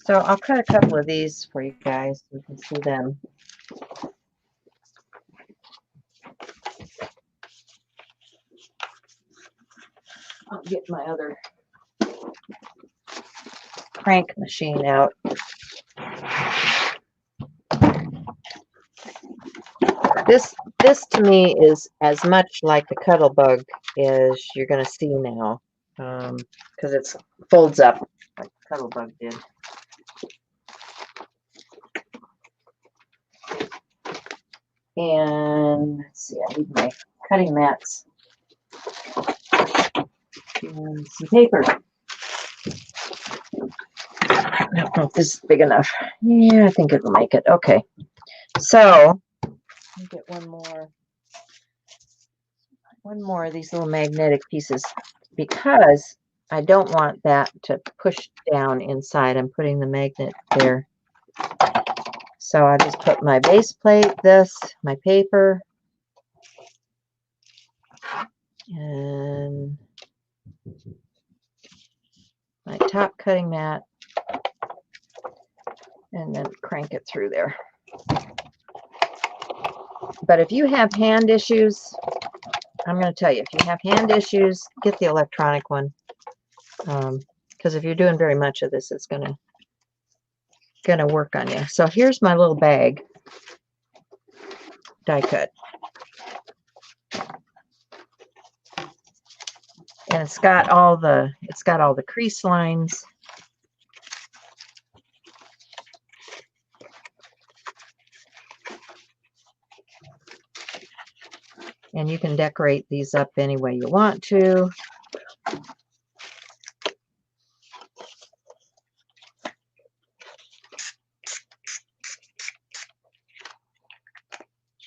So I'll cut a couple of these for you guys so you can see them. I'll get my other crank machine out. This to me is as much like the Cuddle Bug as you're going to see now, because it folds up like the Cuddle Bug did. And let's see, I need my cutting mats and some paper. I don't know if this is big enough. Yeah, I think it'll make it. Okay. So let me get one more of these little magnetic pieces because I don't want that to push down inside. I'm putting the magnet there. So I just put my base plate, my paper, and my top cutting mat, and then crank it through there. But if you have hand issues, I'm going to tell you, if you have hand issues, get the electronic one. Because if you're doing very much of this, it's gonna work on you. So here's my little bag, die cut, and it's got all the crease lines. And you can decorate these up any way you want to.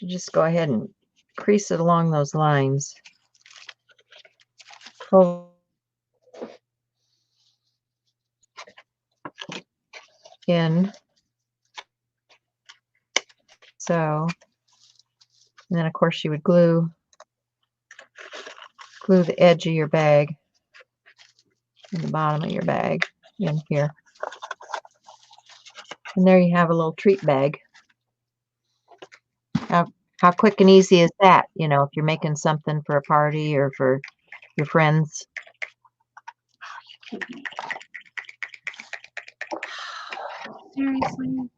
You just go ahead and crease it along those lines. Pull in. So, and then of course you would glue the edge of your bag and the bottom of your bag in here. And there you have a little treat bag. How quick and easy is that? You know, if you're making something for a party or for your friends. Seriously.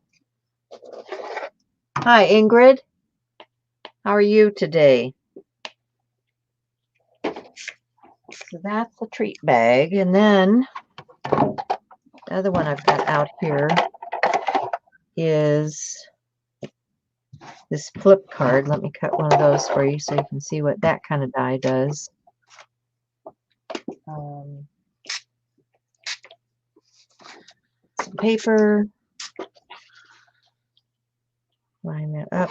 Hi, Ingrid. How are you today? So that's the treat bag. And then the other one I've got out here is this flip card. Let me cut one of those for you so you can see what that kind of die does. Some paper. Line that up.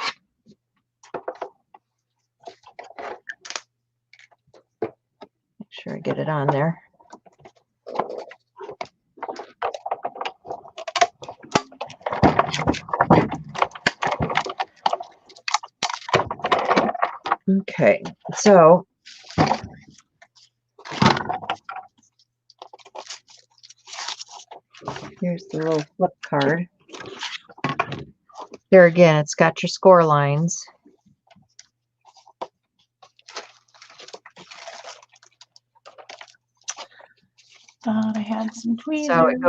Make sure I get it on there. Okay, so here's the little flip card. There again, it's got your score lines. Thought I had some tweezers. So it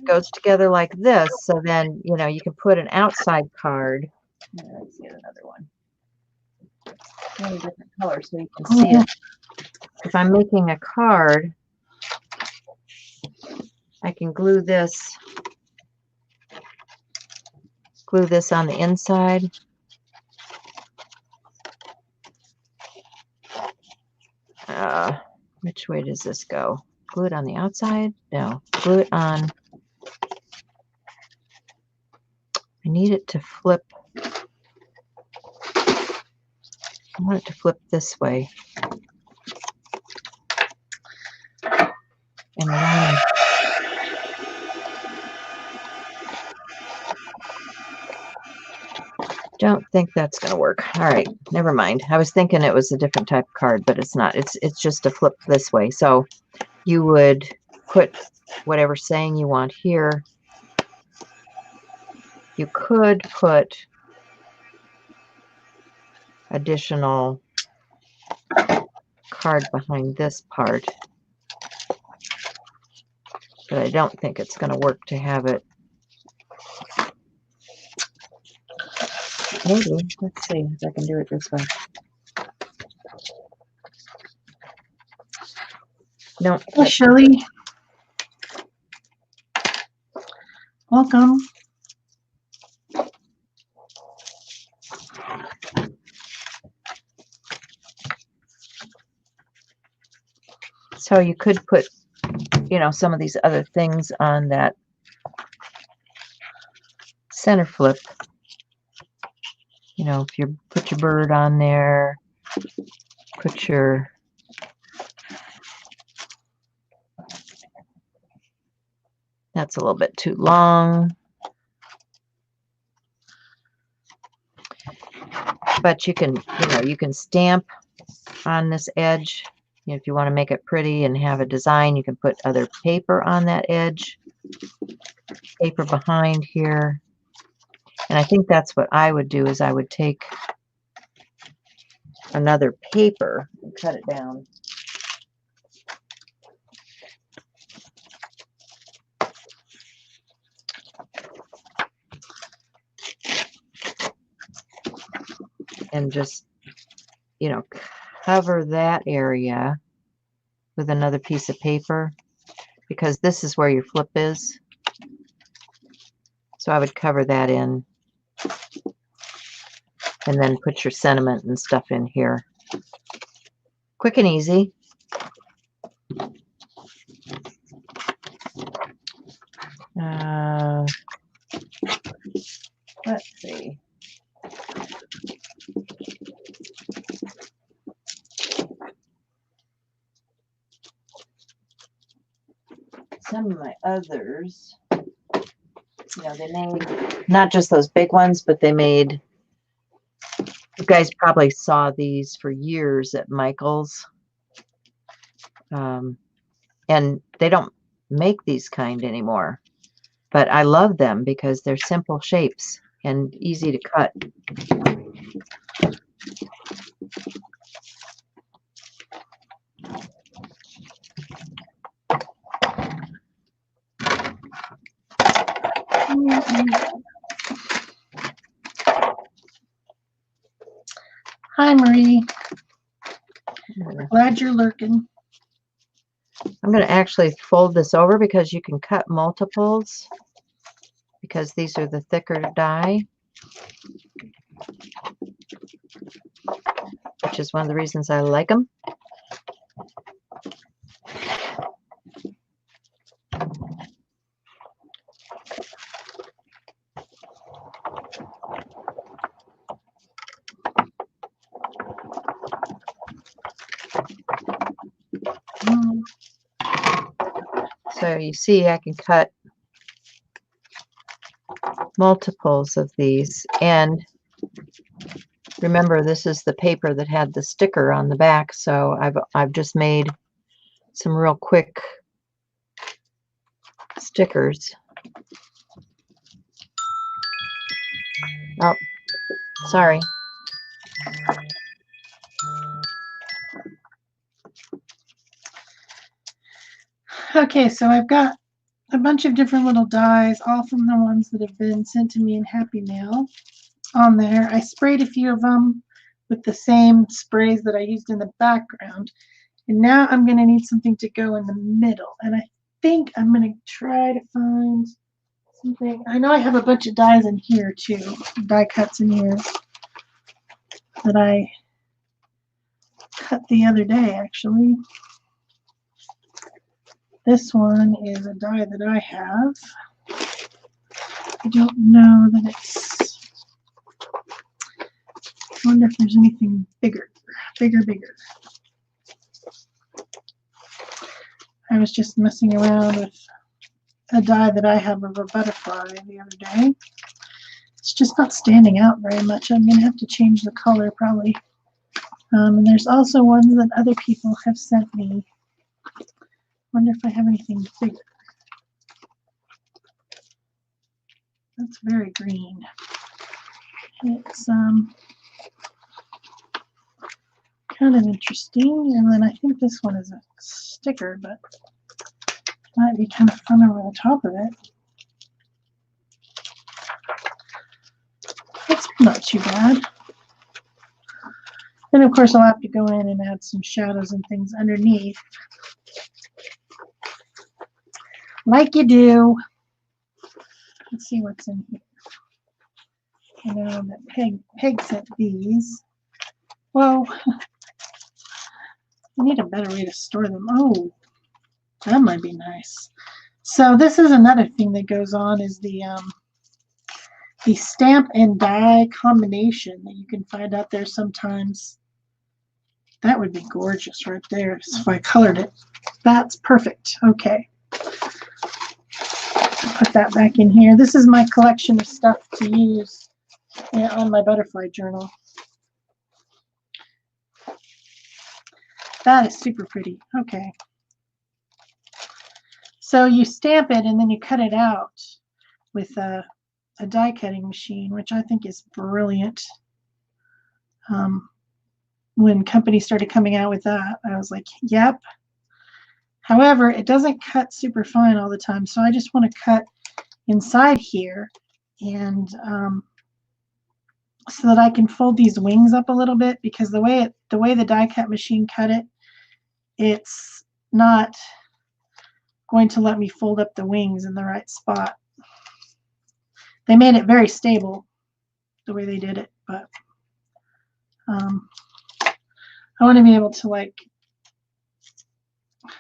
goes together like this. So then, you know, you can put an outside card. Let's get another one. Really different colors so you can see it. If I'm making a card, I can glue this on the inside. Which way does this go? Glue it on the outside? No, glue it on. I need it to flip. I want it to flip this way. And then don't think that's going to work. All right, never mind. I was thinking it was a different type of card, but it's not. It's just a flip this way. So you would put whatever saying you want here, You could put additional card behind this part, but I don't think it's going to work to have it. Maybe. Let's see if I can do it this way. No. Hey, Shelley. Welcome. So you could put, you know, some of these other things on that center flip. You know, if you put your bird on there, put your that's a little bit too long. But you can, you know, you can stamp on this edge. You know, if you want to make it pretty and have a design, you can put other paper on that edge. Paper behind here. And I think that's what I would do is I would take another paper and cut it down. And just, you know, cover that area with another piece of paper because this is where your flip is. So I would cover that in and then put your sentiment and stuff in here. Quick and easy. Let's see. Some of my others, you know, they made not just those big ones, but they made, you guys probably saw these for years at Michael's. And they don't make these kind anymore. But I love them because they're simple shapes and easy to cut. Hi, Marie. Glad you're lurking. I'm going to actually fold this over because you can cut multiples because these are the thicker die, which is one of the reasons I like them. So you see I can cut multiples of these, and remember this is the paper that had the sticker on the back, so I've just made some real quick stickers. Oh, sorry. Okay, so I've got a bunch of different little dies, all from the ones that have been sent to me in Happy Mail on there. I sprayed a few of them with the same sprays that I used in the background. And now I'm going to need something to go in the middle. And I think I'm going to try to find something. I know I have a bunch of dies in here too, die cuts in here that I cut the other day actually. This one is a die that I have. I don't know that it's, I wonder if there's anything bigger. I was just messing around with a die that I have of a butterfly the other day. It's just not standing out very much. I'm going to have to change the color probably. And there's also ones that other people have sent me. Wonder if I have anything bigger. That's very green. It's kind of interesting. And then I think this one is a sticker, but might be kind of fun over the top of it. That's not too bad. Then of course I'll have to go in and add some shadows and things underneath. Like you do. Let's see what's in here. I know that Peg sent these. Whoa. I need a better way to store them. Oh, that might be nice. So this is another thing that goes on is the stamp and die combination that you can find out there sometimes. That would be gorgeous right there. So if I colored it, that's perfect. Okay. Put that back in here. This is my collection of stuff to use on my butterfly journal. That is super pretty. Okay. So you stamp it and then you cut it out with a die cutting machine, which I think is brilliant. When companies started coming out with that, I was like, yep. However, it doesn't cut super fine all the time, so I just want to cut inside here, and so that I can fold these wings up a little bit, because the way the die cut machine cut it, it's not going to let me fold up the wings in the right spot. They made it very stable the way they did it, but I want to be able to like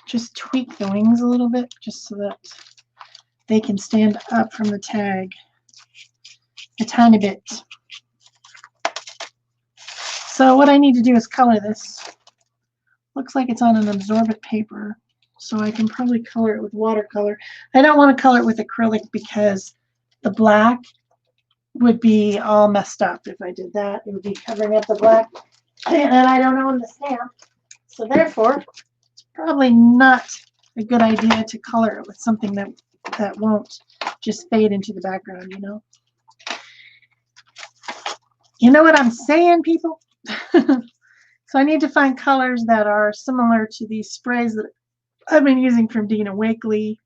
just tweak the wings a little bit just so that they can stand up from the tag a tiny bit. So what I need to do is color this. Looks like it's on an absorbent paper, so I can probably color it with watercolor. I don't want to color it with acrylic because the black would be all messed up if I did that. It would be covering up the black, and I don't own the stamp. So therefore, it's probably not a good idea to color it with something that won't just fade into the background, you know? You know what I'm saying, people? So I need to find colors that are similar to these sprays that I've been using from Dina Wakley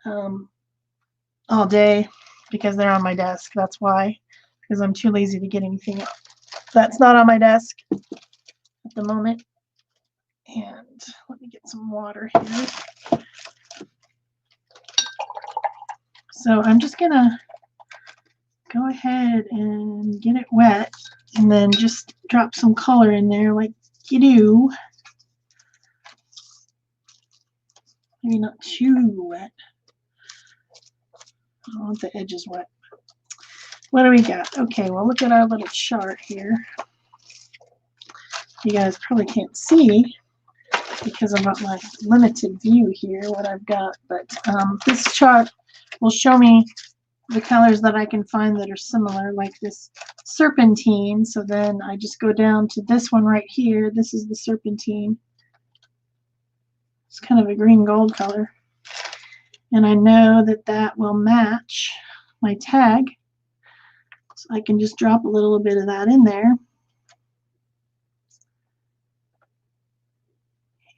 all day, because they're on my desk. That's why, because I'm too lazy to get anything up that's not on my desk at the moment. And let me get some water here. So I'm just gonna go ahead and get it wet, and then just drop some color in there like you do. Maybe not too wet. I don't want the edges wet. What do we got? Okay, well, look at our little chart here. You guys probably can't see because I've got my limited view here, what I've got, but this chart will show me the colors that I can find that are similar, like this serpentine. So then I just go down to this one right here. This is the serpentine. It's kind of a green gold color. And I know that that will match my tag. So I can just drop a little bit of that in there.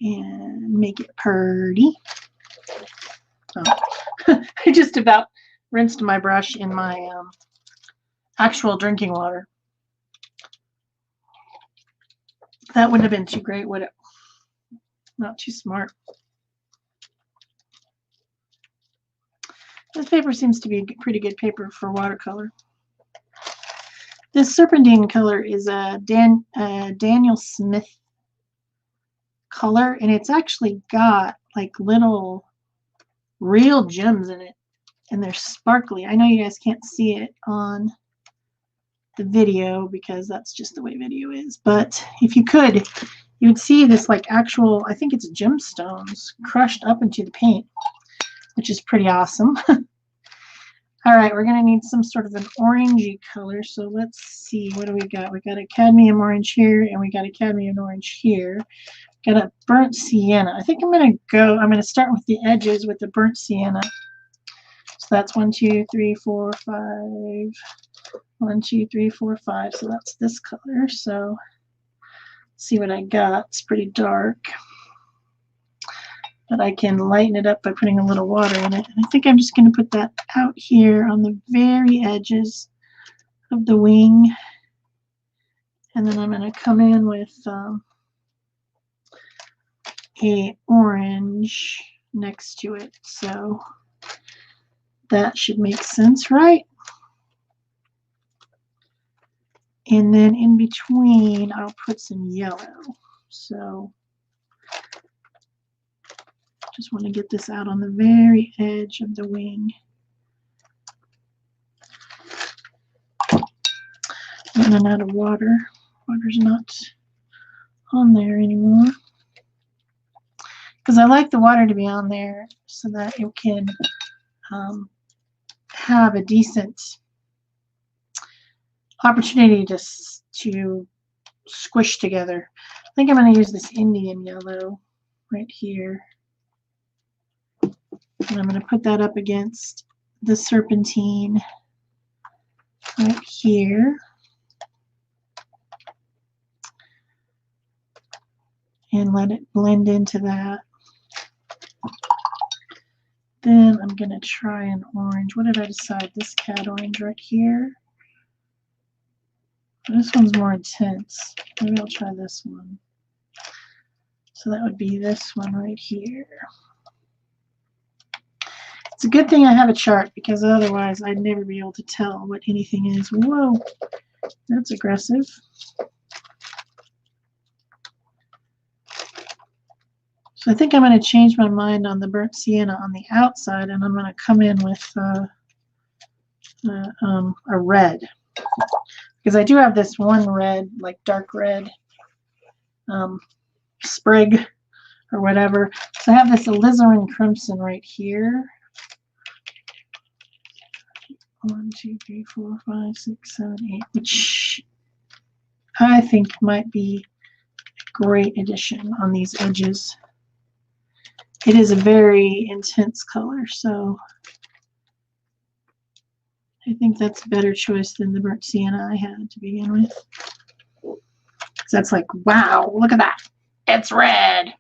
And make it pretty. Oh. I just about rinsed my brush in my actual drinking water. That wouldn't have been too great, would it? Not too smart. This paper seems to be a pretty good paper for watercolor. This serpentine color is a Daniel Smith color, and it's actually got like little real gems in it, and they're sparkly. I know you guys can't see it on the video because that's just the way video is, but if you could, you would see this like actual, I think it's gemstones crushed up into the paint, which is pretty awesome. All right, we're going to need some sort of an orangey color, so let's see, what do we got? We got a cadmium orange here, and we got a cadmium orange here. Got a burnt sienna. I think I'm going to start with the edges with the burnt sienna. So that's 1, 2, 3, 4, 5. 1, 2, 3, 4, 5. So that's this color. So let's see what I got. It's pretty dark, but I can lighten it up by putting a little water in it. And I think I'm just going to put that out here on the very edges of the wing. And then I'm going to come in with a orange next to it. So that should make sense, right? And then in between, I'll put some yellow. So just want to get this out on the very edge of the wing. Running out of water. Water's not on there anymore. Because I like the water to be on there so that it can have a decent opportunity to squish together. I think I'm going to use this Indian yellow right here. And I'm going to put that up against the serpentine right here. And let it blend into that. Then I'm going to try an orange. What did I decide? This cat orange right here. This one's more intense. Maybe I'll try this one. So that would be this one right here. It's a good thing I have a chart, because otherwise I'd never be able to tell what anything is. Whoa, that's aggressive. So I think I'm going to change my mind on the burnt sienna on the outside, and I'm going to come in with a red. Because I do have this one red, like dark red sprig or whatever. So I have this alizarin crimson right here. 1, 2, 3, 4, 5, 6, 7, 8, which I think might be a great addition on these edges. It is a very intense color, so I think that's a better choice than the burnt sienna I had to begin with. So that's like, wow, look at that. It's red.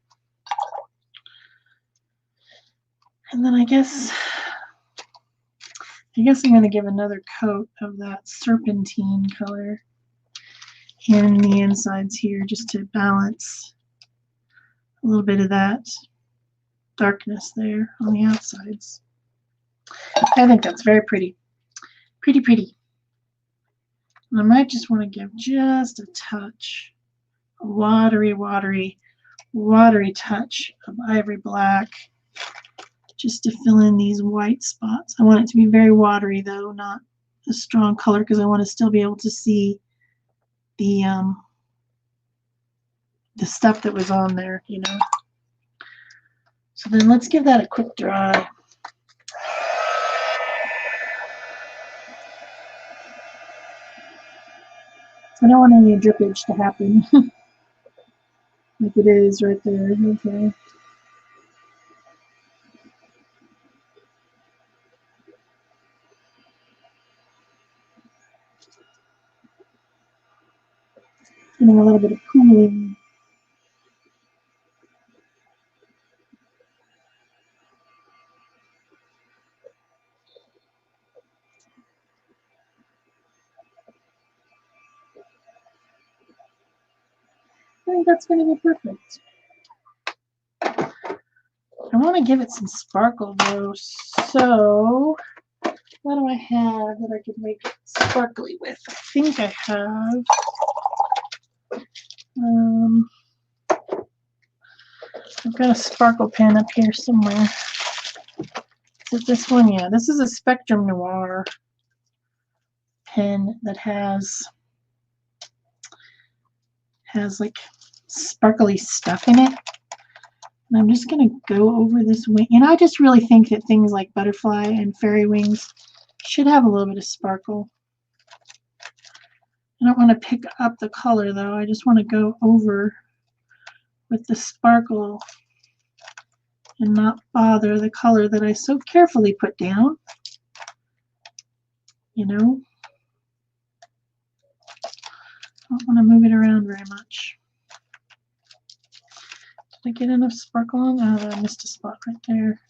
And then I guess I'm going to give another coat of that serpentine color in the insides here, just to balance a little bit of that darkness there on the outsides. I think that's very pretty. Pretty, pretty. And I might just want to give just a touch, a watery touch of ivory black, just to fill in these white spots. I want it to be very watery though, not a strong color, because I want to still be able to see the stuff that was on there, you know. So then let's give that a quick dry. I don't want any drippage to happen. Like it is right there. Okay. Getting a little bit of cooling. I think that's going to be perfect. I want to give it some sparkle though, so what do I have that I could make it sparkly with? I think I have I've got a sparkle pen up here somewhere. Is it this one? Yeah, this is a Spectrum Noir pen that has like sparkly stuff in it. And I'm just going to go over this wing. And I just really think that things like butterfly and fairy wings should have a little bit of sparkle. I don't want to pick up the color though. I just want to go over with the sparkle and not bother the color that I so carefully put down. you know. I don't want to move it around very much. Did I get enough sparkle on? Oh, I missed a spot right there.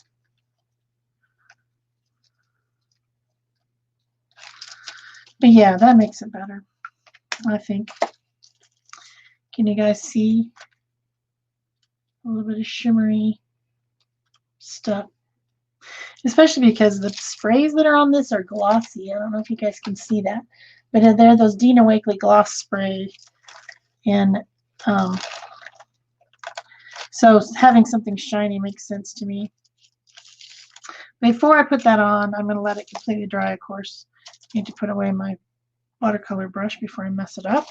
But yeah, that makes it better, I think. Can you guys see a little bit of shimmery stuff? Especially because the sprays that are on this are glossy. I don't know if you guys can see that. But they're those Dina Wakley gloss spray. And so having something shiny makes sense to me. Before I put that on, I'm going to let it completely dry, of course. I need to put away my watercolor brush before I mess it up.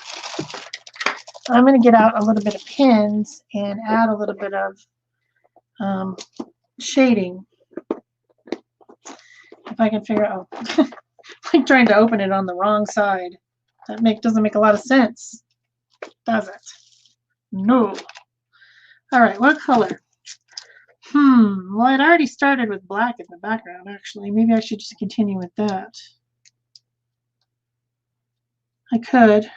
I'm going to get out a little bit of pins and add a little bit of shading. If I can figure out, like trying to open it on the wrong side. That doesn't make a lot of sense, does it? No. All right, what color? Well, I'd already started with black in the background, actually. Maybe I should just continue with that. I could.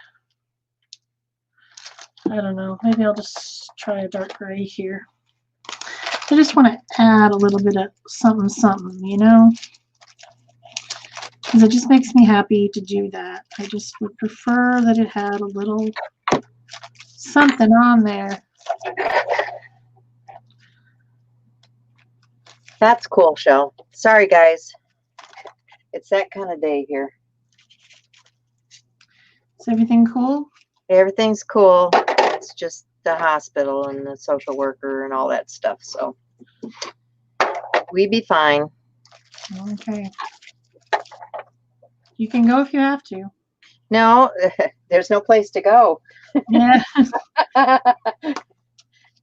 I don't know. Maybe I'll just try a dark gray here. I just want to add a little bit of something, something, you know? Because it just makes me happy to do that. I just would prefer that it had a little something on there. That's cool, Shel. Sorry, guys. It's that kind of day here. Is everything cool? Everything's cool. It's just the hospital and the social worker and all that stuff. So we be fine. Okay. You can go if you have to. No, there's no place to go. Yeah. I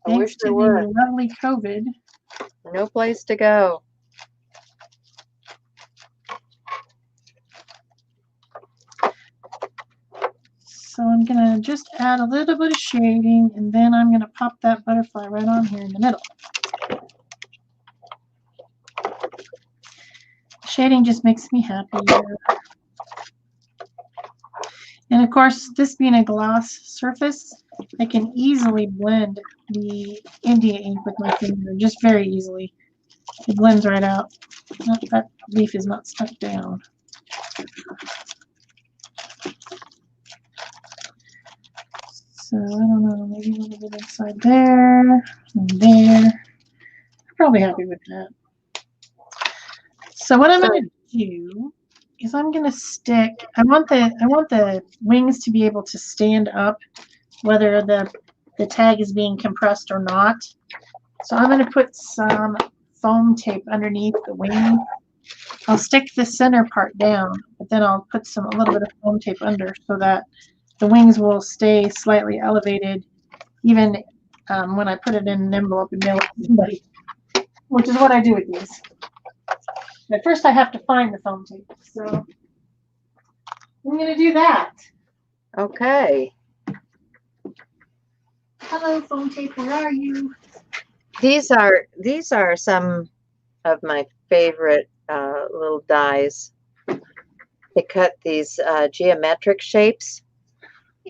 Thanks wish there to were. the lovely COVID. No place to go. So I'm going to just add a little bit of shading, and then I'm going to pop that butterfly right on here in the middle. Shading just makes me happy. And of course, this being a gloss surface, I can easily blend the India ink with my finger, just very easily. It blends right out. That leaf is not stuck down. So I don't know, maybe a little bit inside there and there. I'm probably happy with that. So what I'm going to do is I'm going to stick. I want the wings to be able to stand up, whether the tag is being compressed or not. So I'm going to put some foam tape underneath the wing. I'll stick the center part down, but then I'll put a little bit of foam tape under so that the wings will stay slightly elevated, even when I put it in an envelope and mail it to somebody, which is what I do with these. But first I have to find the foam tape, so I'm going to do that. Okay. Hello, foam tape, where are you? These are some of my favorite little dies. They cut these geometric shapes.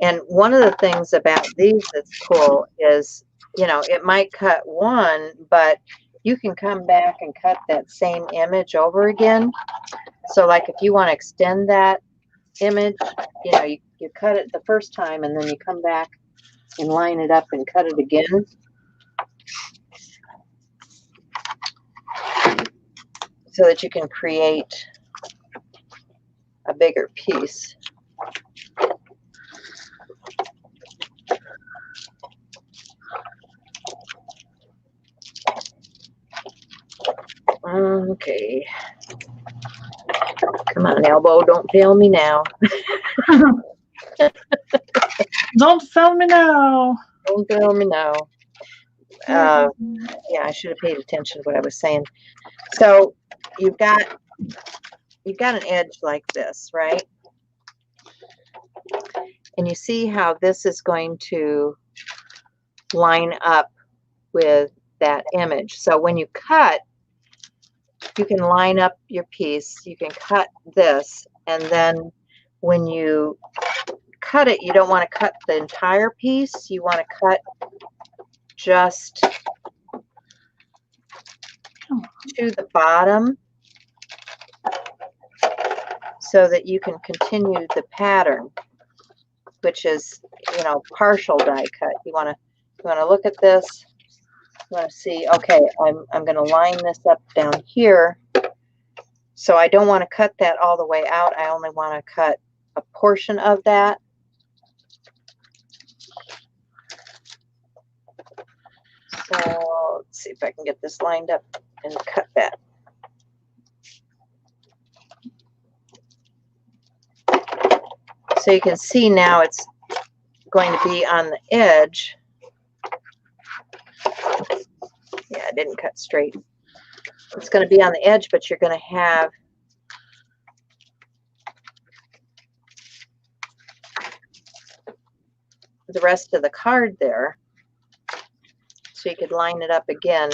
And one of the things about these that's cool is, you know, it might cut one, but you can come back and cut that same image over again. So like if you want to extend that image, you know, you cut it the first time and then you come back and line it up and cut it again. So that you can create a bigger piece. Okay. Come on, elbow, don't fail me now. Don't fail me now. Don't fail me now. Yeah, I should have paid attention to what I was saying. So you've got an edge like this, right? And you see how this is going to line up with that image. So when you cut, you can line up your piece. You can cut this And then when you cut it, you don't want to cut the entire piece. You want to cut just to the bottom so that you can continue the pattern, which is, you know, partial die cut. You want to look at this. You want to see, okay, I'm going to line this up down here. So I don't want to cut that all the way out. I only want to cut a portion of that. So let's see if I can get this lined up and cut that. So you can see now it's going to be on the edge. Yeah, it didn't cut straight. It's going to be on the edge, but you're going to have the rest of the card there. So you could line it up again.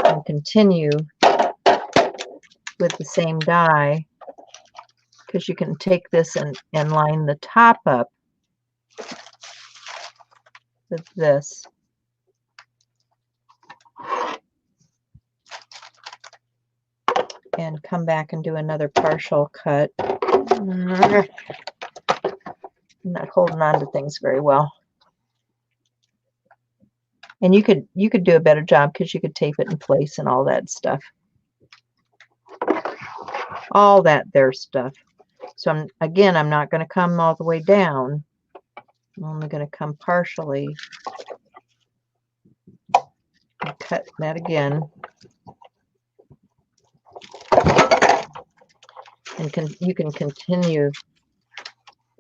And continue with the same die, because you can take this and line the top up with this. And come back and do another partial cut. I'm not holding on to things very well. And you could do a better job because you could tape it in place and all that stuff. All that there stuff. So I'm not going to come all the way down. I'm only going to come partially. And cut that again. And you can continue.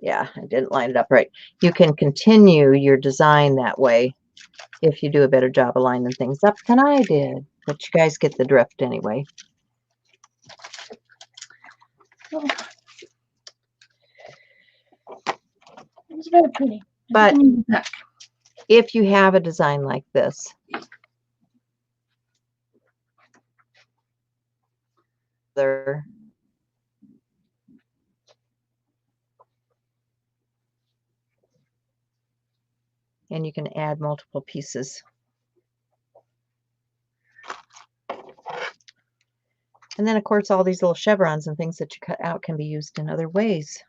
Yeah, I didn't line it up right. You can continue your design that way if you do a better job of lining things up than I did. But you guys get the drift anyway. Oh. It's very pretty. But if you have a design like this, there. And you can add multiple pieces. And then, of course, all these little chevrons and things that you cut out can be used in other ways.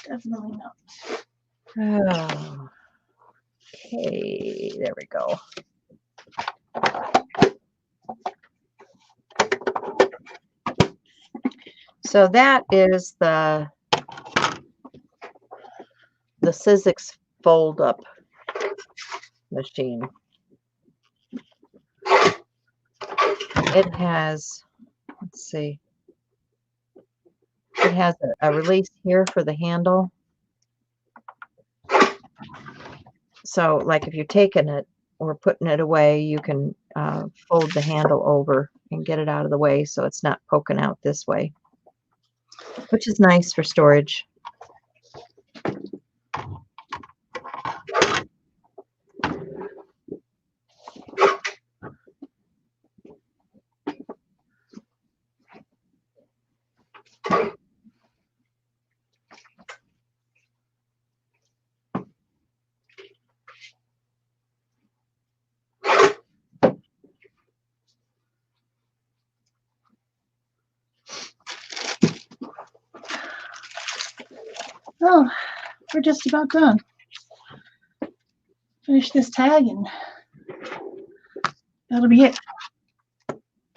Definitely not. Oh, okay, there we go. So that is the Sizzix fold up machine. It has, let's see, it has a release here for the handle. So like if you're taking it or putting it away, you can fold the handle over and get it out of the way so it's not poking out this way, which is nice for storage. Oh, we're just about done. Finish this tag and that'll be it.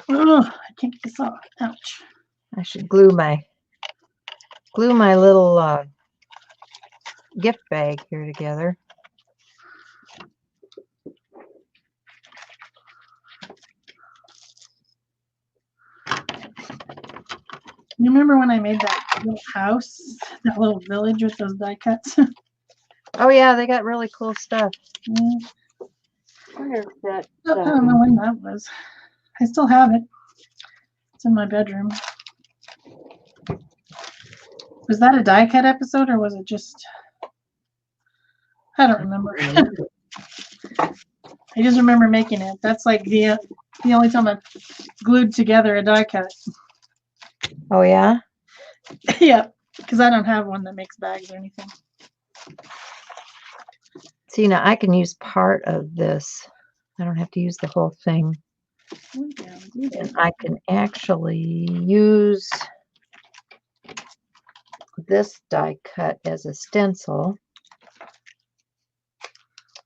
Oh, I can't get this off. Ouch. I should glue my little gift bag here together. You remember when I made that little house, that little village with those die cuts? Oh yeah, they got really cool stuff. Mm. I wonder if that, I don't know when that was. I still have it. It's in my bedroom. Was that a die cut episode or was it just? I don't remember. I just remember making it. That's like the only time I glued together a die cut. Oh yeah? Yeah, because I don't have one that makes bags or anything. See, now I can use part of this. I don't have to use the whole thing. And I can actually use this die cut as a stencil.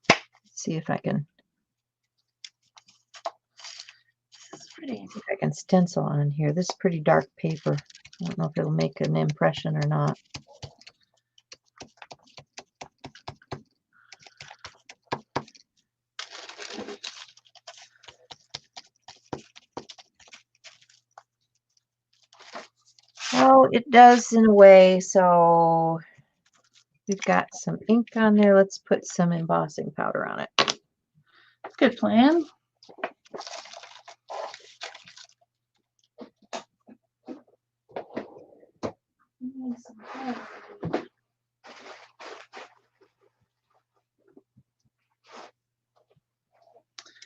Let's see if I can. See if I can stencil on here. This is pretty dark paper. I don't know if it'll make an impression or not. Oh, it does in a way. So we've got some ink on there. Let's put some embossing powder on it. Good plan.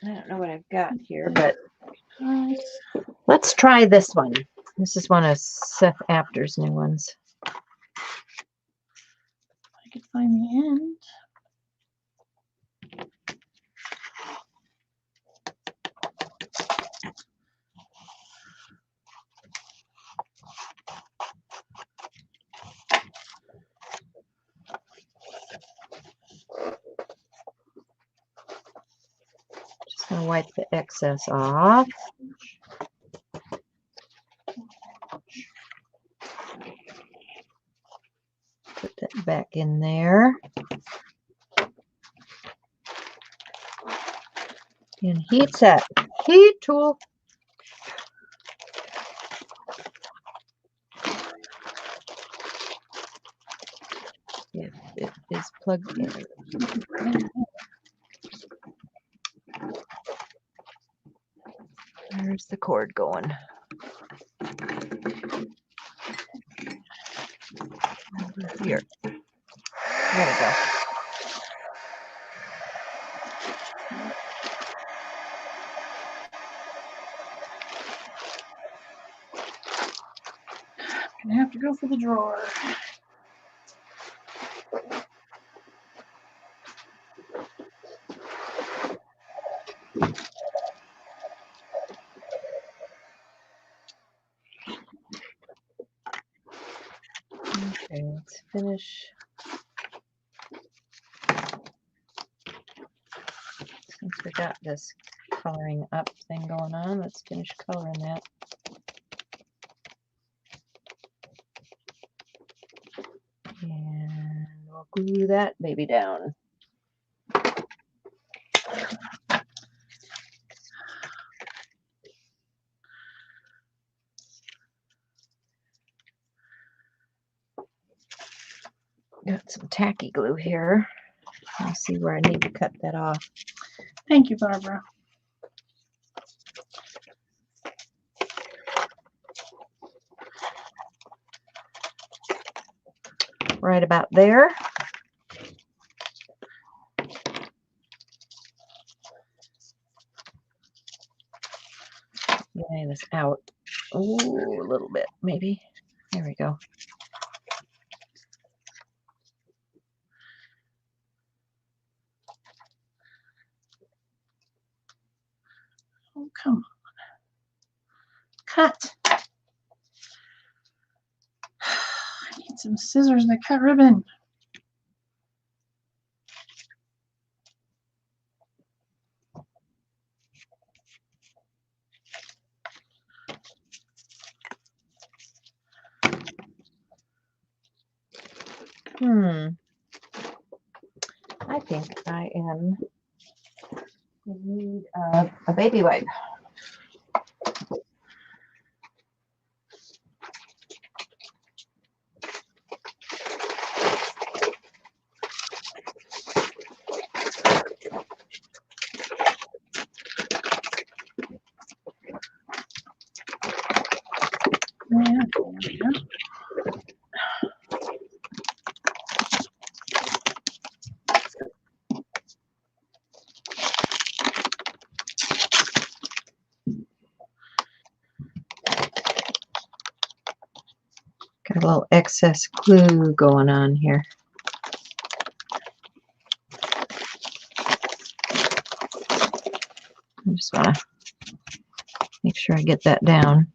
I don't know what I've got here, but let's try this one. This is one of Seth Apter's new ones. I could find the end. Just going to wipe the excess off. Put that back in there. And heat set. Heat tool. If it is plugged in. There's the cord going. Over here. There we go. I'm gonna have to go for the drawer. Okay, let's finish. Since we got this coloring up thing going on, let's finish coloring that. And we'll glue that baby down. Got some tacky glue here. Let's see where I need to cut that off. Thank you, Barbara. Right about there. Getting this out. Ooh, a little bit, maybe. There we go. Oh, come on. Cut. I need some scissors to cut ribbon. I think I am in need of a baby wipe. Yeah. Got a little excess glue going on here. I just want to make sure I get that down.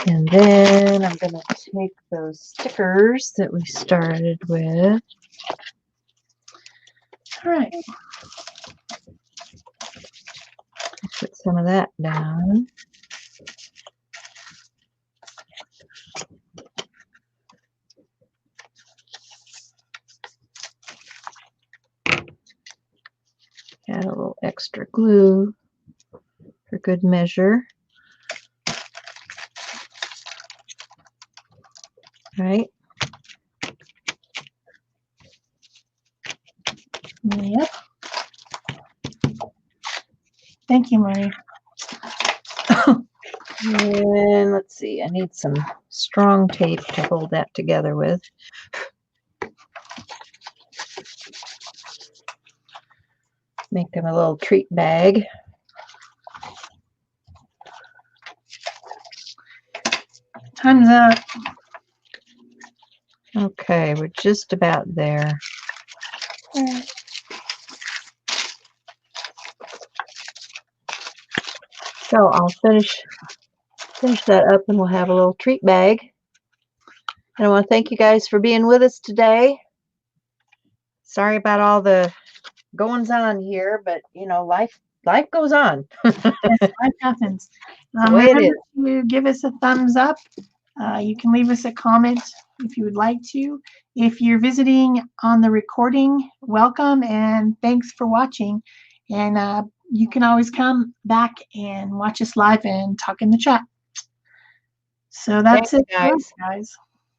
And then I'm going to take those stickers that we started with. All right. Put some of that down. Add a little extra glue for good measure. Right? Yep. Thank you, Marie. And let's see, I need some strong tape to hold that together with. Make them a little treat bag. Time's up. Okay, we're just about there. So I'll finish that up and we'll have a little treat bag. And I want to thank you guys for being with us today. Sorry about all the goings on here, but you know, life goes on. Yes, life happens. The way it Remember is. to give us a thumbs up. You can leave us a comment if you would like to. If you're visiting on the recording, welcome and thanks for watching. And you can always come back and watch us live and talk in the chat. So that's Thanks, it, for us, guys. guys.